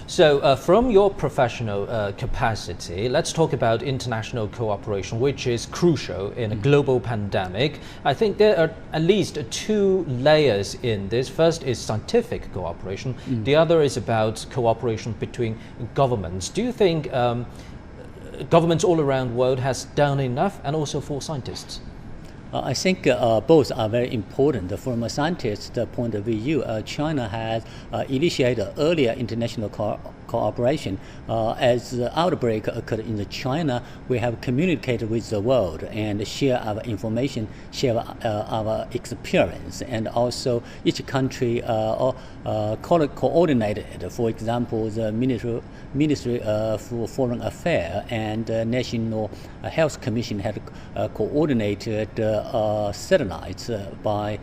So from your professional capacity, let's talk about international cooperation, which is crucial in a global pandemic. I think there are at least two layers in this. First is scientific cooperation. The other is about cooperation between governments. Do you think governments all around the world has done enough, and also for scientists? I think both are very important. From a scientist's point of view, China has initiated earlier international cooperation. As the outbreak occurred in China, we have communicated with the world and share our information, share our experience, and also each country coordinated. For example, the Ministry for Foreign Affairs and National Health Commission had coordinated satellites by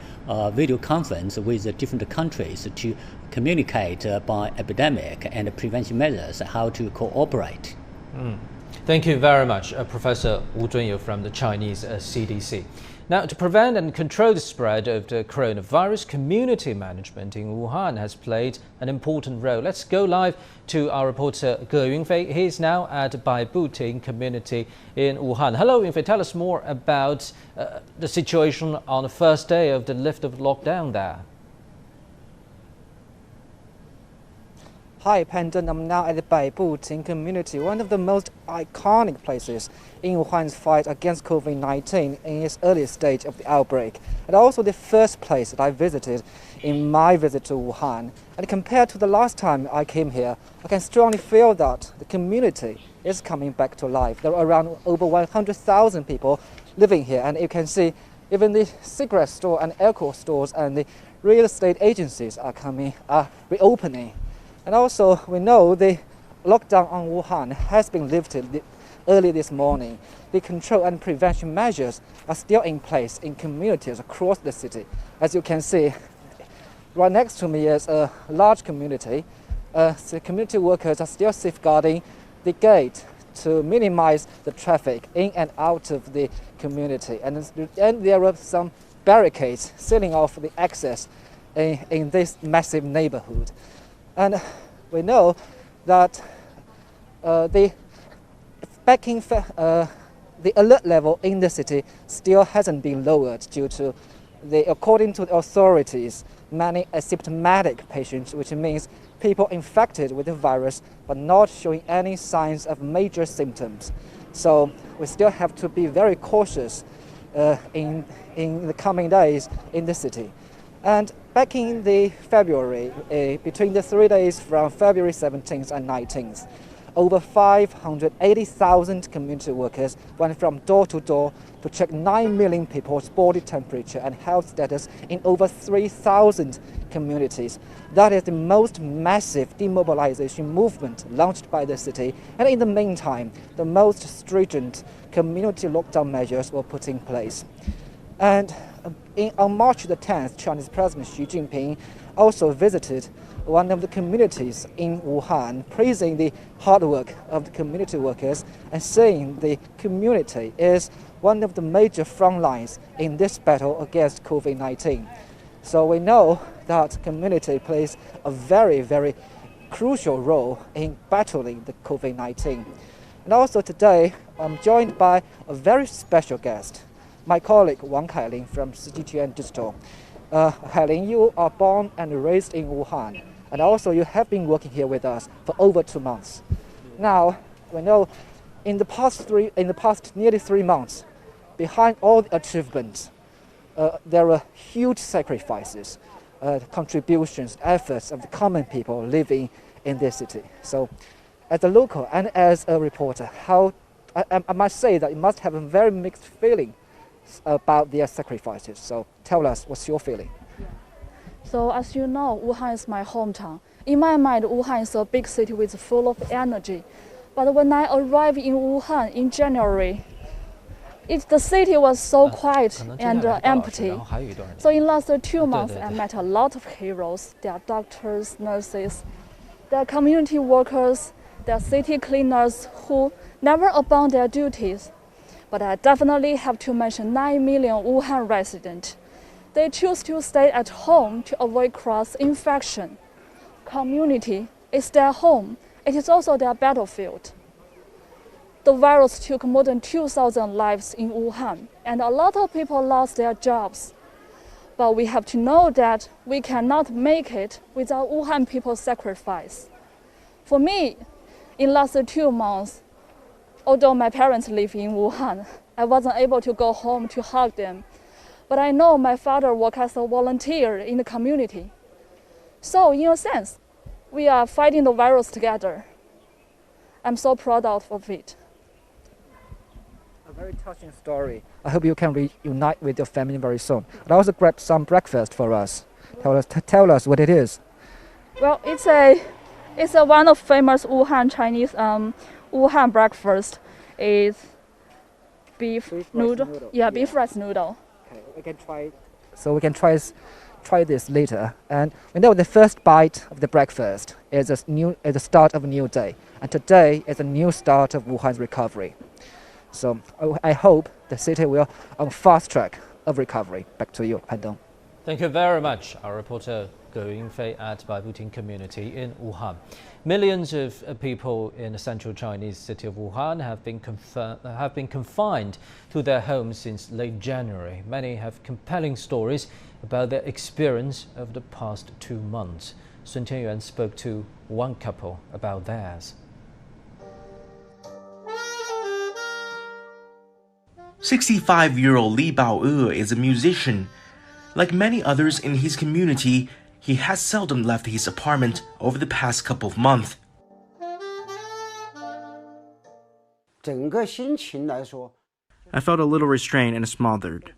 video conference with different countries to communicate by epidemic and prevention measures, how to cooperate. Thank you very much, Professor Wu Zhunyu from the Chinese CDC. Now, to prevent and control the spread of the coronavirus, community management in Wuhan has played an important role. Let's go live to our reporter Ge Yunfei. He is now at Baibuting community in Wuhan. Hello, Yunfei. Tell us more about the situation on the first day of the lift of lockdown there. Hi, Pandon. I'm now at the Baibuting community, one of the most iconic places in Wuhan's fight against COVID-19 in its early stage of the outbreak, and also the first place that I visited in my visit to Wuhan. And compared to the last time I came here, I can strongly feel that the community is coming back to life. There are around over 100,000 people living here, and you can see even the cigarette store and alcohol stores and the real estate agencies are reopening. And also, we know the lockdown on Wuhan has been lifted early this morning. The control and prevention measures are still in place in communities across the city. As you can see, right next to me is a large community. The community workers are still safeguarding the gate to minimize the traffic in and out of the community. And there are some barricades sealing off the access in this massive neighborhood. And we know that the alert level in the city still hasn't been lowered due to according to the authorities, many asymptomatic patients, which means people infected with the virus but not showing any signs of major symptoms. So we still have to be very cautious in the coming days in the city. And back in the February, between the 3 days from February 17th and 19th, over 580,000 community workers went from door to door to check 9 million people's body temperature and health status in over 3,000 communities. That is the most massive demobilization movement launched by the city. And in the meantime, the most stringent community lockdown measures were put in place. And on March the 10th, Chinese President Xi Jinping also visited one of the communities in Wuhan, praising the hard work of the community workers and saying the community is one of the major front lines in this battle against COVID-19. So we know that community plays a very, very crucial role in battling the COVID-19. And also today, I'm joined by a very special guest, my colleague Wang Kailing from CGTN Digital. Kailing, you are born and raised in Wuhan, and also you have been working here with us for over 2 months. Now, we know in the past nearly 3 months, behind all the achievements, there are huge sacrifices, contributions, efforts of the common people living in this city. So, as a local and as a reporter, I must say that you must have a very mixed feeling about their sacrifices. So tell us, what's your feeling? So as you know, Wuhan is my hometown. In my mind, Wuhan is a big city with full of energy. But when I arrived in Wuhan in January, the city was so quiet and empty. So in last 2 months, I met a lot of heroes. There are doctors, nurses, there are community workers, there are city cleaners who never abandon their duties. But I definitely have to mention 9 million Wuhan residents. They choose to stay at home to avoid cross-infection. Community is their home. It is also their battlefield. The virus took more than 2,000 lives in Wuhan, and a lot of people lost their jobs. But we have to know that we cannot make it without Wuhan people's sacrifice. For me, in last 2 months, although my parents live in Wuhan, I wasn't able to go home to hug them. But I know my father worked as a volunteer in the community. So in a sense, we are fighting the virus together. I'm so proud of it. A very touching story. I hope you can reunite with your family very soon. And also grab some breakfast for us. Tell us what it is. Well, it's a one of famous Wuhan Chinese Wuhan breakfast. It's beef noodle. Yeah, beef rice noodle. Okay, we can try. So we can try this later. And we know the first bite of the breakfast is the start of a new day. And today is a new start of Wuhan's recovery. So I hope the city will on fast track of recovery. Back to you, Pandong. Thank you very much, our reporter Go Yunfei at Baibuting community in Wuhan. Millions of people in the central Chinese city of Wuhan have been confined to their homes since late January. Many have compelling stories about their experience over the past 2 months. Sun Tianyuan spoke to one couple about theirs. 65-year-old Li Bao'e is a musician. Like many others in his community, he has seldom left his apartment over the past couple of months. I felt a little restrained and smothered.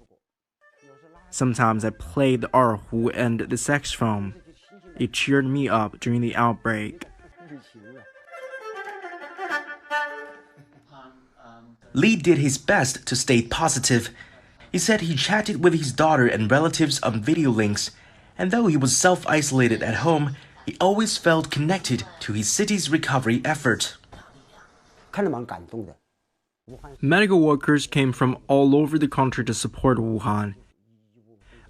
Sometimes I played the erhu and the saxophone. It cheered me up during the outbreak. Li did his best to stay positive. He said he chatted with his daughter and relatives on video links, and though he was self-isolated at home, he always felt connected to his city's recovery effort. Medical workers came from all over the country to support Wuhan.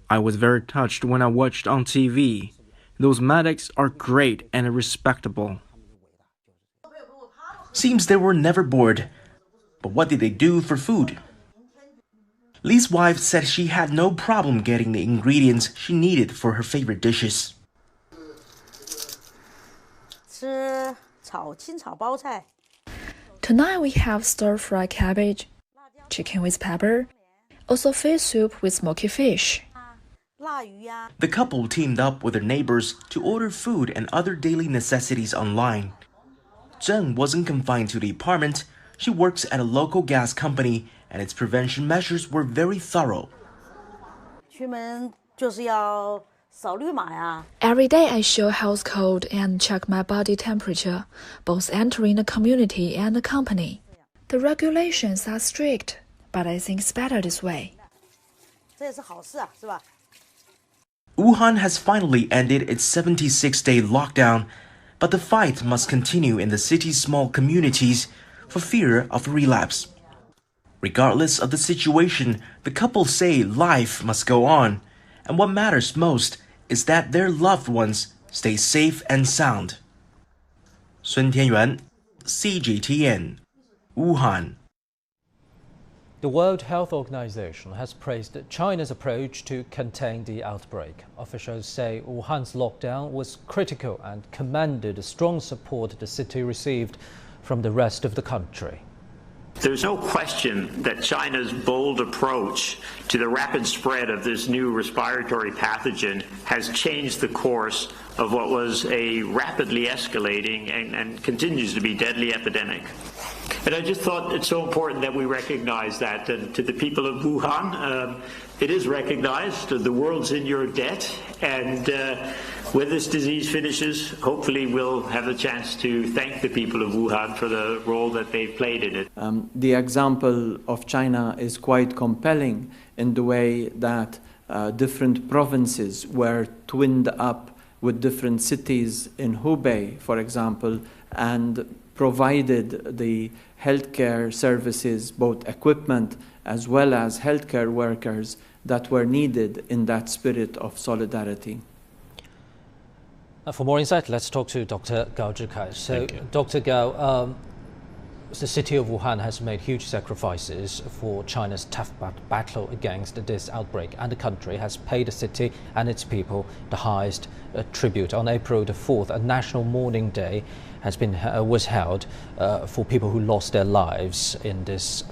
I was very touched when I watched on TV. Those medics are great and respectable. Seems they were never bored. But what did they do for food? Li's wife said she had no problem getting the ingredients she needed for her favorite dishes. Tonight we have stir-fried cabbage, chicken with pepper, also fish soup with smoky fish. The couple teamed up with their neighbors to order food and other daily necessities online. Zheng wasn't confined to the apartment. She works at a local gas company, and its prevention measures were very thorough. Every day I show health code and check my body temperature, both entering the community and the company. The regulations are strict, but I think it's better this way. Wuhan has finally ended its 76-day lockdown, but the fight must continue in the city's small communities for fear of relapse. Regardless of the situation, the couple say life must go on, and what matters most is that their loved ones stay safe and sound. Sun Tianyuan, CGTN, Wuhan. The World Health Organization has praised China's approach to contain the outbreak. Officials say Wuhan's lockdown was critical and commended the strong support the city received from the rest of the country. There's no question that China's bold approach to the rapid spread of this new respiratory pathogen has changed the course of what was a rapidly escalating and continues to be deadly epidemic. And I just thought it's so important that we recognize that. And to the people of Wuhan, it is recognized. The world's in your debt. And when this disease finishes, hopefully we'll have a chance to thank the people of Wuhan for the role that they've played in it. The example of China is quite compelling in the way that different provinces were twinned up with different cities in Hubei, for example, and provided the healthcare services, both equipment as well as healthcare workers that were needed in that spirit of solidarity. For more insight, let's talk to Dr. Gao Zhikai. So, Dr. Gao, the city of Wuhan has made huge sacrifices for China's tough battle against this outbreak, and the country has paid the city and its people the highest tribute. On April the 4th, a national mourning day was held for people who lost their lives in this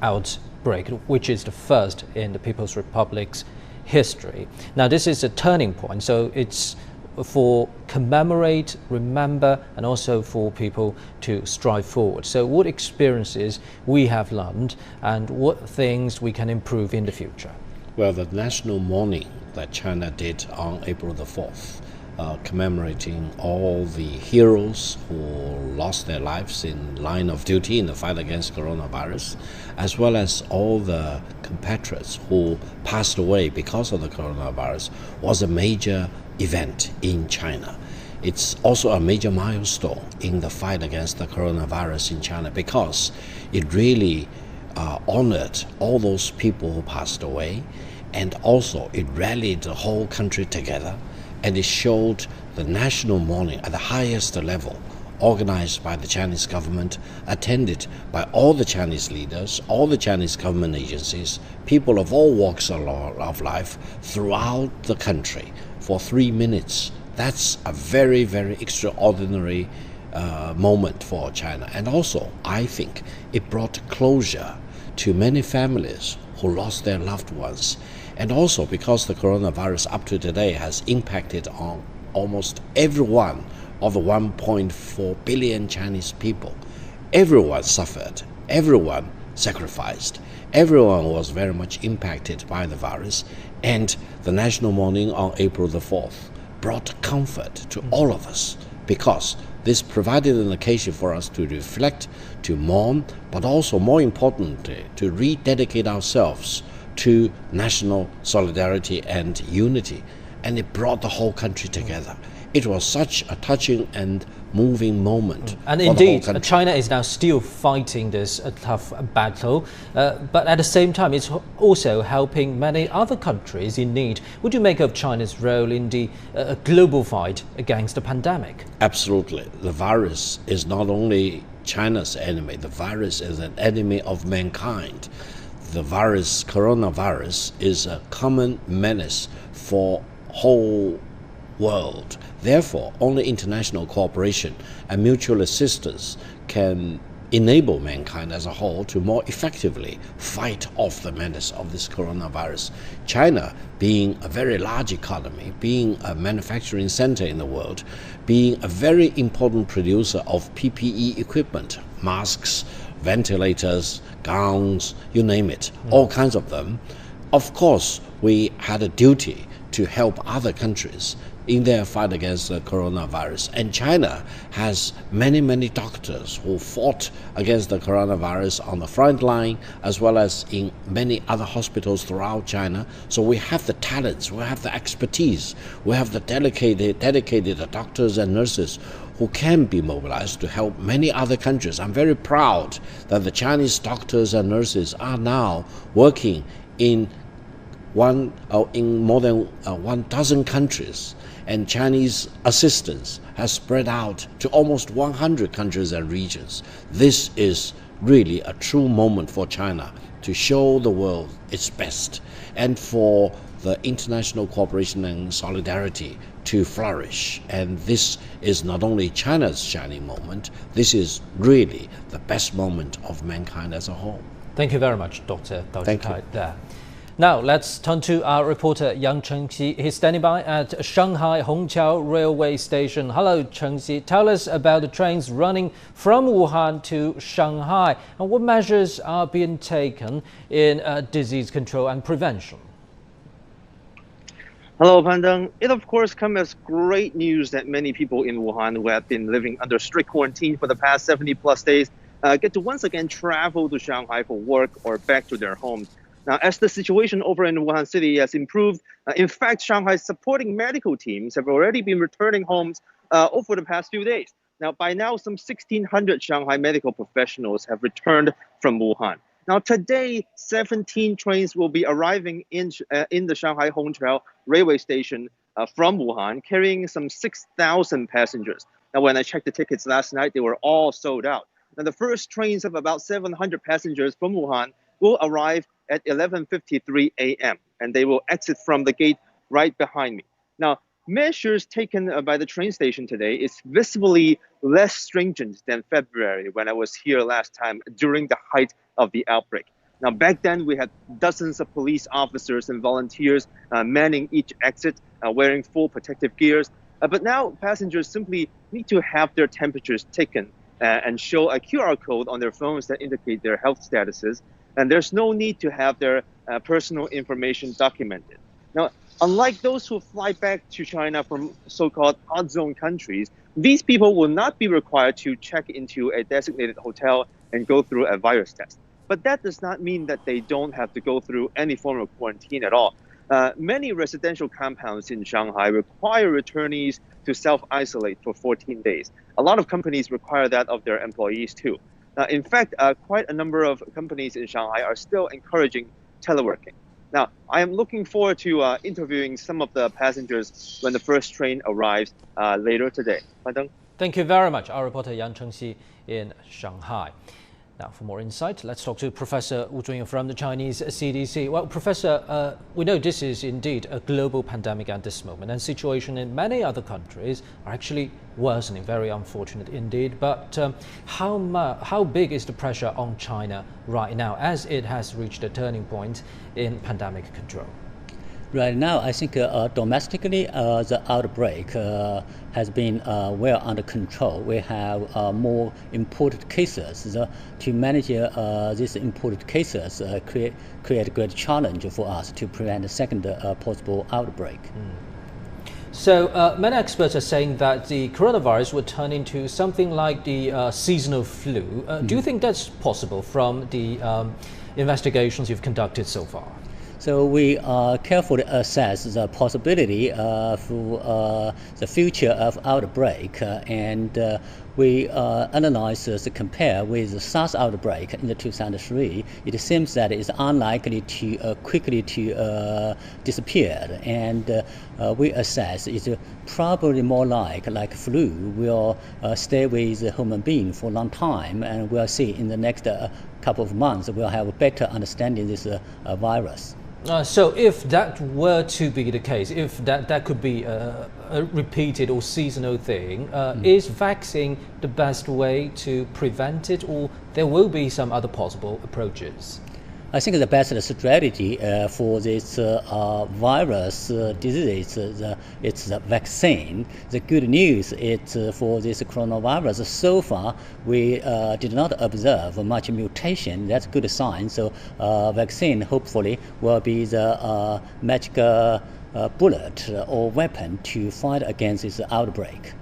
outbreak, which is the first in the People's Republic's history. Now, this is a turning point, so it's for commemorate, remember, and also for people to strive forward. So what experiences we have learned and what things we can improve in the future? Well, the national mourning that China did on April the 4th, commemorating all the heroes who lost their lives in line of duty in the fight against coronavirus, as well as all the compatriots who passed away because of the coronavirus, was a major event in China. It's also a major milestone in the fight against the coronavirus in China because it really honored all those people who passed away, and also it rallied the whole country together, and it showed the national mourning at the highest level, organized by the Chinese government, attended by all the Chinese leaders, all the Chinese government agencies, people of all walks of life throughout the country for 3 minutes. That's a very, very extraordinary moment for China. And also, I think it brought closure to many families who lost their loved ones. And also because the coronavirus up to today has impacted on almost every one of the 1.4 billion Chinese people. Everyone suffered, everyone sacrificed, everyone was very much impacted by the virus, and the national mourning on April the 4th brought comfort to all of us because this provided an occasion for us to reflect, to mourn, but also more importantly, to rededicate ourselves to national solidarity and unity. And it brought the whole country together. It was such a touching and moving moment. And indeed, China is now still fighting this tough battle, but at the same time, it's also helping many other countries in need. What do you make of China's role in the global fight against the pandemic? Absolutely. The virus is not only China's enemy, the virus is an enemy of mankind. The virus, coronavirus, is a common menace for whole world. Therefore, only international cooperation and mutual assistance can enable mankind as a whole to more effectively fight off the menace of this coronavirus. China, being a very large economy, being a manufacturing center in the world, being a very important producer of PPE equipment, masks, ventilators, gowns, you name it, all kinds of them. Of course, we had a duty to help other countries in their fight against the coronavirus. And China has many, many doctors who fought against the coronavirus on the front line, as well as in many other hospitals throughout China. So we have the talents, we have the expertise, we have the dedicated doctors and nurses who can be mobilized to help many other countries. I'm very proud that the Chinese doctors and nurses are now working in more than 1,000 countries, and Chinese assistance has spread out to almost 100 countries and regions. This is really a true moment for China to show the world its best, and for the international cooperation and solidarity to flourish. And this is not only China's shining moment, this is really the best moment of mankind as a whole. Thank you very much, Dr. Dao Jikai there. Now, let's turn to our reporter Yang Chengxi. He's standing by at Shanghai Hongqiao Railway Station. Hello, Chengxi. Tell us about the trains running from Wuhan to Shanghai and what measures are being taken in disease control and prevention. Hello, Pandeng. It of course comes as great news that many people in Wuhan who have been living under strict quarantine for the past 70+ days get to once again travel to Shanghai for work or back to their homes. Now, as the situation over in Wuhan City has improved, in fact, Shanghai's supporting medical teams have already been returning homes over the past few days. Now, by now, some 1,600 Shanghai medical professionals have returned from Wuhan. Now, today, 17 trains will be arriving in the Shanghai Hongqiao Railway Station from Wuhan, carrying some 6,000 passengers. Now, when I checked the tickets last night, they were all sold out. Now, the first trains of about 700 passengers from Wuhan will arrive at 11:53 a.m. and they will exit from the gate right behind me. Now, measures taken by the train station today is visibly less stringent than February when I was here last time during the height of the outbreak. Now, back then we had dozens of police officers and volunteers manning each exit, wearing full protective gears. But now passengers simply need to have their temperatures taken and show a QR code on their phones that indicate their health statuses. And there's no need to have their personal information documented. Now, unlike those who fly back to China from so-called hot zone countries, these people will not be required to check into a designated hotel and go through a virus test. But that does not mean that they don't have to go through any form of quarantine at all. Many residential compounds in Shanghai require returnees to self-isolate for 14 days. A lot of companies require that of their employees too. In fact, quite a number of companies in Shanghai are still encouraging teleworking. Now, I am looking forward to interviewing some of the passengers when the first train arrives later today. Thank you very much, our reporter Yang Chengxi in Shanghai. Now, for more insight, let's talk to Professor Wu Zhunyou from the Chinese CDC. Well, Professor, we know this is indeed a global pandemic at this moment, and situation in many other countries are actually worsening. Very unfortunate indeed. But how big is the pressure on China right now, as it has reached a turning point in pandemic control? Right now, I think domestically, the outbreak has been well under control. We have more imported cases. To manage these imported cases create a great challenge for us to prevent a second possible outbreak. So many experts are saying that the coronavirus would turn into something like the seasonal flu. Do you think that's possible from the investigations you've conducted so far? So we carefully assess the possibility for the future of outbreak, and we analyze compare with the SARS outbreak in the 2003. It seems that it's unlikely to quickly to disappear, and we assess it's probably more like flu will stay with the human being for a long time, and we'll see in the next couple of months we'll have a better understanding this virus. So if that were to be the case, if that could be a repeated or seasonal thing, is vaccine the best way to prevent it, or there will be some other possible approaches? I think the best strategy for this virus disease it's the vaccine. The good news is for this coronavirus, so far we did not observe much mutation. That's a good sign. So vaccine hopefully will be the magic bullet or weapon to fight against this outbreak.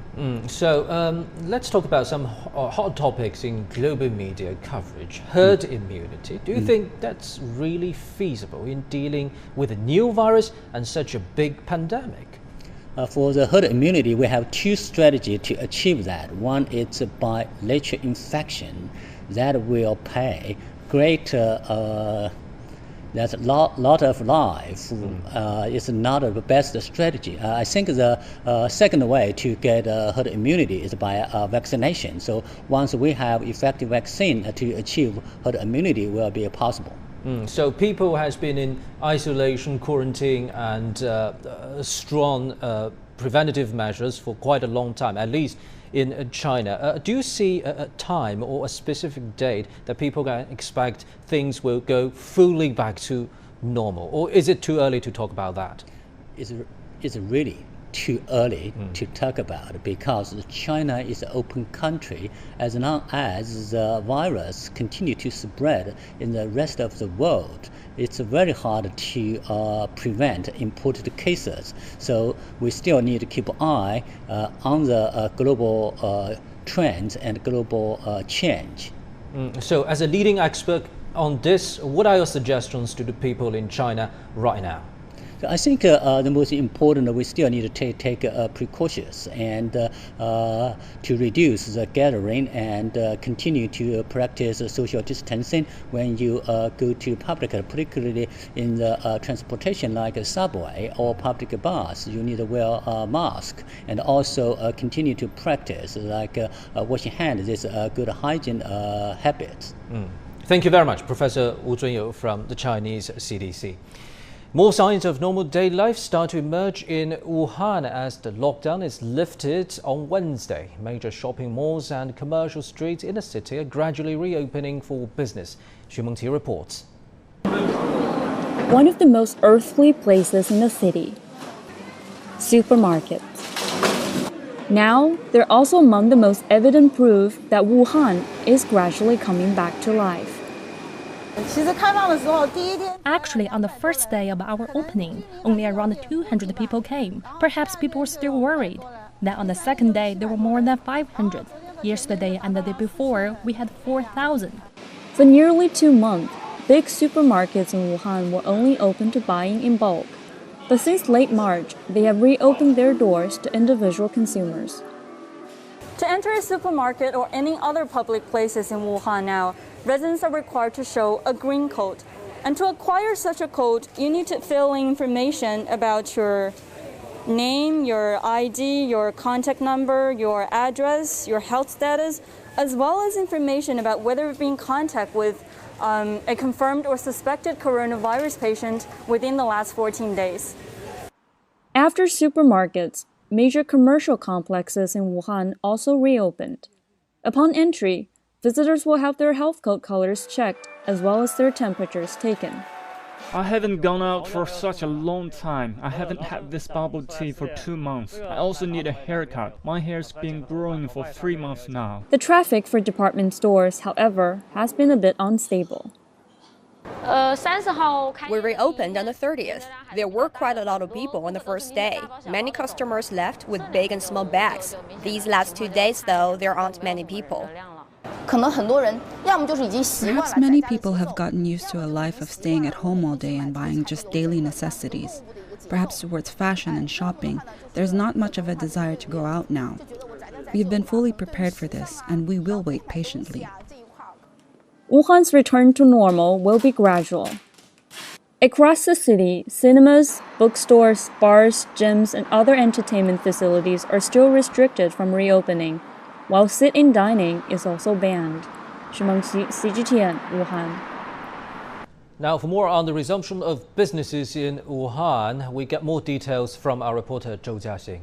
So let's talk about some hot topics in global media coverage. Herd immunity. Do you think that's really feasible in dealing with a new virus and such a big pandemic? For the herd immunity, we have two strategies to achieve that. One is by lateral infection that will pay great that's a lot of life. It's not the best strategy. I think the second way to get herd immunity is by vaccination. So once we have effective vaccine to achieve herd immunity will be possible. So people has been in isolation, quarantine, and strong preventative measures for quite a long time, at least in China. Do you see a time or a specific date that people can expect things will go fully back to normal, or is it too early to talk about that? It's really too early to talk about, because China is an open country. As long as the virus continue to spread in the rest of the world, it's very hard to prevent imported cases. So we still need to keep an eye on the global trends and global change. So as a leading expert on this, what are your suggestions to the people in China right now? I think the most important, we still need to take precautions and to reduce the gathering and continue to practice social distancing when you go to public, particularly in the transportation like a subway or public bus. You need to wear a mask, and also continue to practice like washing hands. This is a good hygiene habit. Thank you very much, Professor Wu Zhunyou from the Chinese CDC. More signs of normal day life start to emerge in Wuhan as the lockdown is lifted on Wednesday. Major shopping malls and commercial streets in the city are gradually reopening for business. Xu Mengqi reports. One of the most earthly places in the city, supermarkets. Now, they're also among the most evident proof that Wuhan is gradually coming back to life. Actually, on the first day of our opening, only around 200 people came. Perhaps people were still worried. Then on the second day, there were more than 500. Yesterday and the day before, we had 4,000. For nearly 2 months, big supermarkets in Wuhan were only open to buying in bulk. But since late March, they have reopened their doors to individual consumers. To enter a supermarket or any other public places in Wuhan now, residents are required to show a green code. And to acquire such a code, you need to fill in information about your name, your ID, your contact number, your address, your health status, as well as information about whether you've been in contact with a confirmed or suspected coronavirus patient within the last 14 days. After supermarkets, major commercial complexes in Wuhan also reopened. Upon entry, visitors will have their health code colors checked as well as their temperatures taken. I haven't gone out for such a long time. I haven't had this bubble tea for 2 months. I also need a haircut. My hair's been growing for 3 months now. The traffic for department stores, however, has been a bit unstable. We reopened on the 30th. There were quite a lot of people on the first day. Many customers left with big and small bags. These last 2 days, though, there aren't many people. Perhaps many people have gotten used to a life of staying at home all day and buying just daily necessities. Perhaps towards fashion and shopping, there's not much of a desire to go out now. We've been fully prepared for this, and we will wait patiently. Wuhan's return to normal will be gradual. Across the city, cinemas, bookstores, bars, gyms, and other entertainment facilities are still restricted from reopening, while sit-in dining is also banned. Shimengxi, CGTN, Wuhan. Now, for more on the resumption of businesses in Wuhan, we get more details from our reporter Zhou Jiaxing.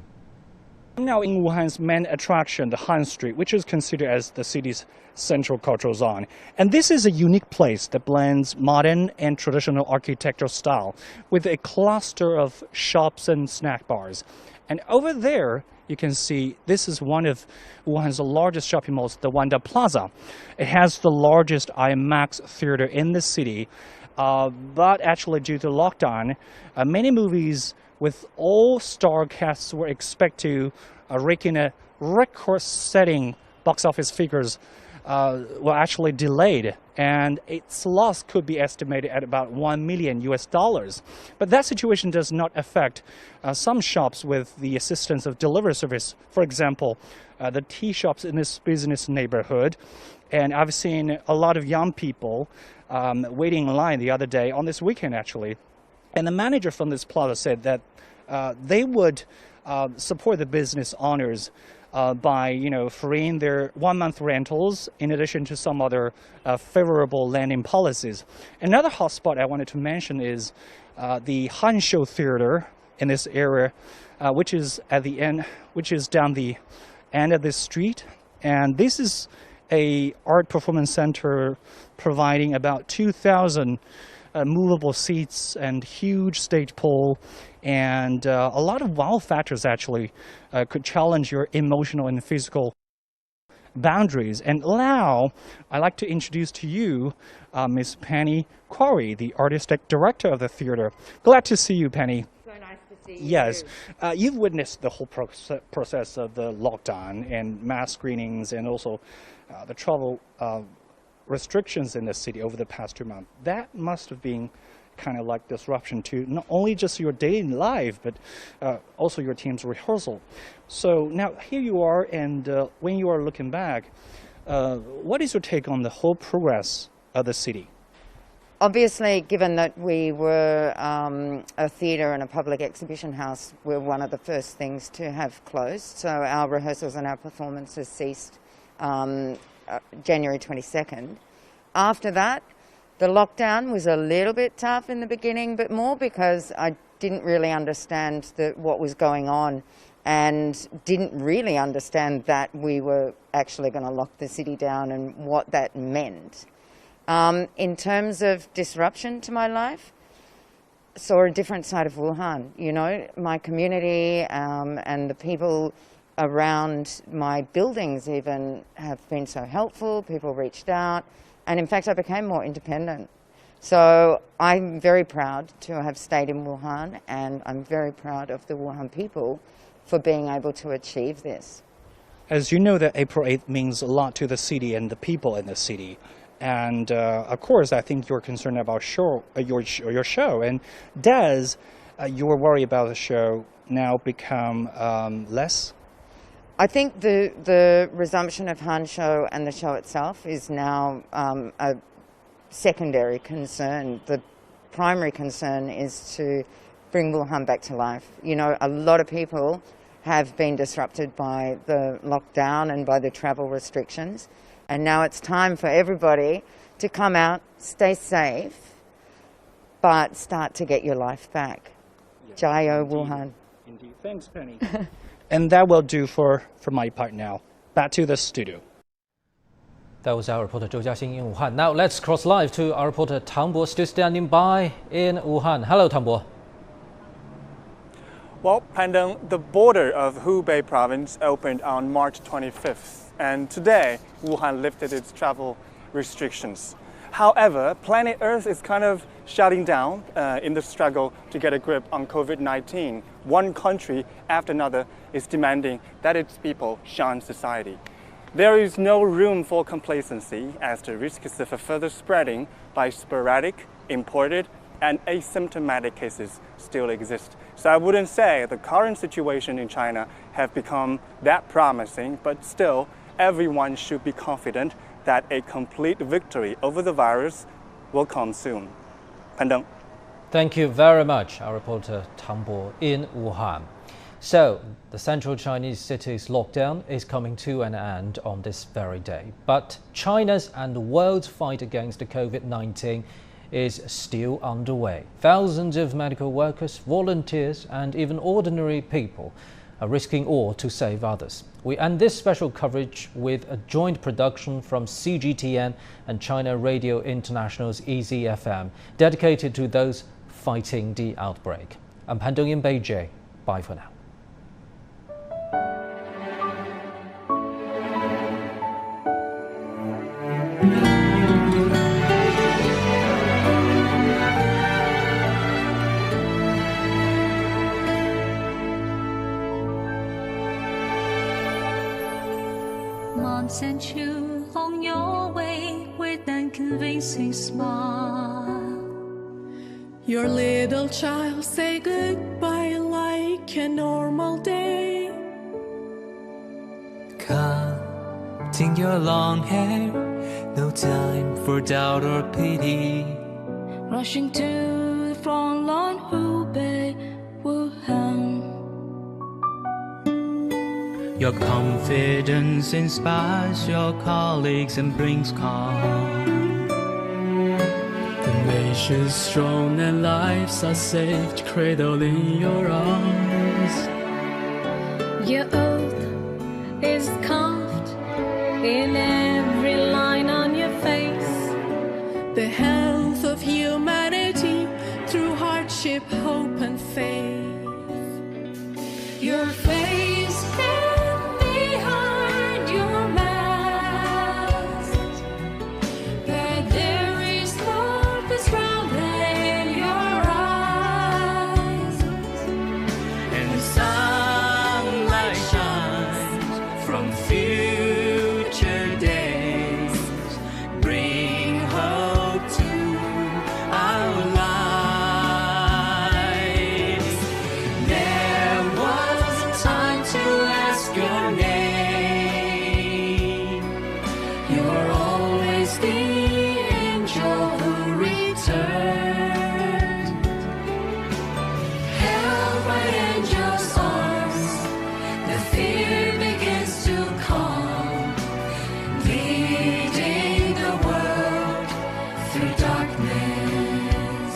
I'm now in Wuhan's main attraction, the Han Street, which is considered as the city's central cultural zone. And this is a unique place that blends modern and traditional architectural style with a cluster of shops and snack bars. And over there, you can see this is one of Wuhan's largest shopping malls, the Wanda Plaza. It has the largest IMAX theater in the city, but actually due to lockdown, many movies with all-star casts were expected to rake in a record-setting box office figures were actually delayed, and its loss could be estimated at about $1 million. But that situation does not affect some shops with the assistance of delivery service. For example, the tea shops in this business neighborhood. And I've seen a lot of young people waiting in line the other day, on this weekend actually. And the manager from this plaza said that they would support the business owners by, freeing their 1-month rentals in addition to some other favorable lending policies. Another hotspot I wanted to mention is the Hanshou Theater in this area, which is down the end of this street. And this is a art performance center providing about 2,000 movable seats and huge stage pole, and a lot of wow factors actually could challenge your emotional and physical boundaries. And now I'd like to introduce to you Miss Penny Quarry, the artistic director of the theater. Glad to see you, Penny. So nice to see you. Yes, you've witnessed the whole process of the lockdown and mass screenings, and also the travel restrictions in the city over the past 2 months. That must have been kind of like disruption to not only just your daily life, but also your team's rehearsal. So now here you are, and when you are looking back, what is your take on the whole progress of the city? Obviously, given that we were a theatre and a public exhibition house, we're one of the first things to have closed. So our rehearsals and our performances ceased January 22nd. After that, the lockdown was a little bit tough in the beginning, but more because I didn't really understand what was going on, and didn't really understand that we were actually going to lock the city down and what that meant. In terms of disruption to my life, saw a different side of Wuhan. My community and the people around my buildings even have been so helpful. People reached out, and in fact I became more independent. So I'm very proud to have stayed in Wuhan, and I'm very proud of the Wuhan people for being able to achieve this. As you know, that April 8th means a lot to the city and the people in the city. And of course, I think you're concerned about your show. And does your worry about the show now become less? I think the resumption of Han Show and the show itself is now a secondary concern. The primary concern is to bring Wuhan back to life. You know, a lot of people have been disrupted by the lockdown and by the travel restrictions. And now it's time for everybody to come out, stay safe, but start to get your life back. Yes, Jiao, Wuhan. Indeed. Thanks, Penny. And that will do for my part now. Back to the studio. That was our reporter Zhou Jiaxing in Wuhan. Now let's cross live to our reporter Tang Bo, still standing by in Wuhan. Hello, Tang Bo. Well, Pandeng, the border of Hubei province opened on March 25th, and today Wuhan lifted its travel restrictions. However, planet Earth is kind of shutting down in the struggle to get a grip on COVID-19. One country after another is demanding that its people shun society. There is no room for complacency, as the risks of further spreading by sporadic, imported, and asymptomatic cases still exist. So I wouldn't say the current situation in China have become that promising, but still everyone should be confident that a complete victory over the virus will come soon. Pandeng. Thank you very much, our reporter Tang Bo in Wuhan. So, the central Chinese city's lockdown is coming to an end on this very day. But China's and the world's fight against the COVID-19 is still underway. Thousands of medical workers, volunteers, and even ordinary people are risking all to save others. We end this special coverage with a joint production from CGTN and China Radio International's EZFM, dedicated to those fighting the outbreak. I'm Pandeng in Beijing. Bye for now. Sent you on your way with an convincing smile. Your little child say goodbye like a normal day. Cutting your long hair, no time for doubt or pity. Rushing to the front lawn, Hubei, Wuhan. Your confidence inspires your colleagues and brings calm. The nation's strong and lives are saved, cradled in your arms. Your oath is carved in every line on your face. The health of humanity through hardship, hope and faith. Your face behind your mask, but there is purpose rounding your eyes, and the sunlight shines from future days, bring hope to our lives. There was a time to ask your name. You're always the angel who returned, held by angels' arms. The fear begins to calm, leading the world through darkness.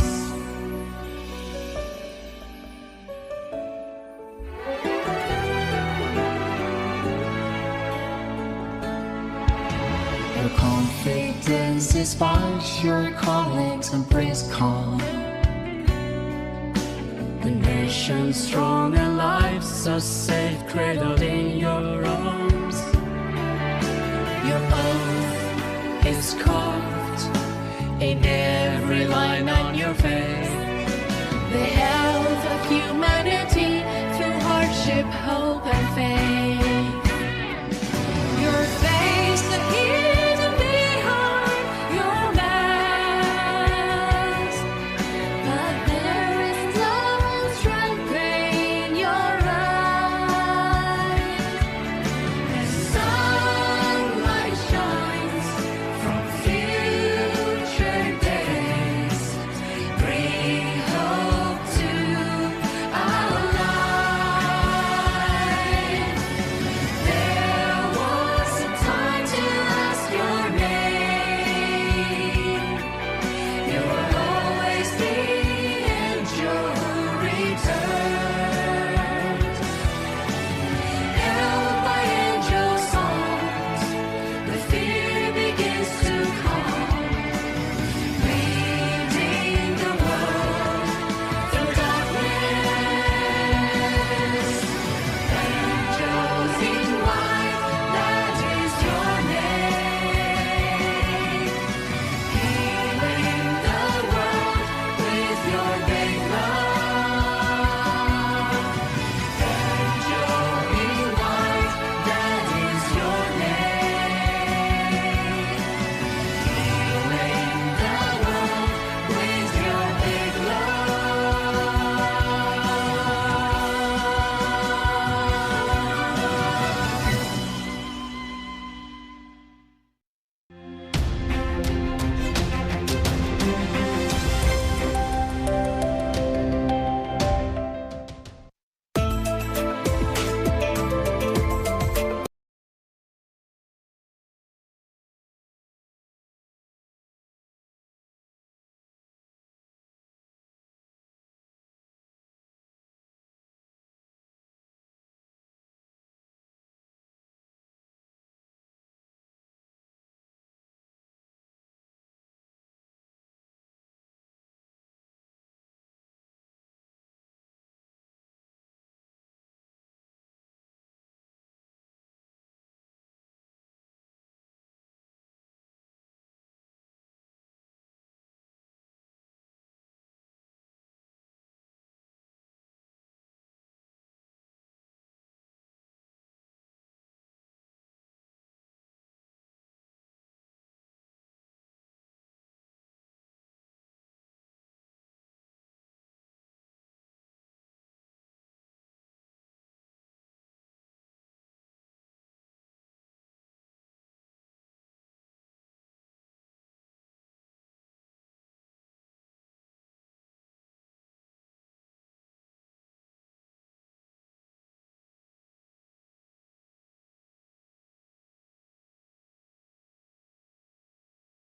Your confidence inspires your colleagues and brings calm. A nation strong and lives a safe cradle in your arms. Your oath is carved in every line on your face.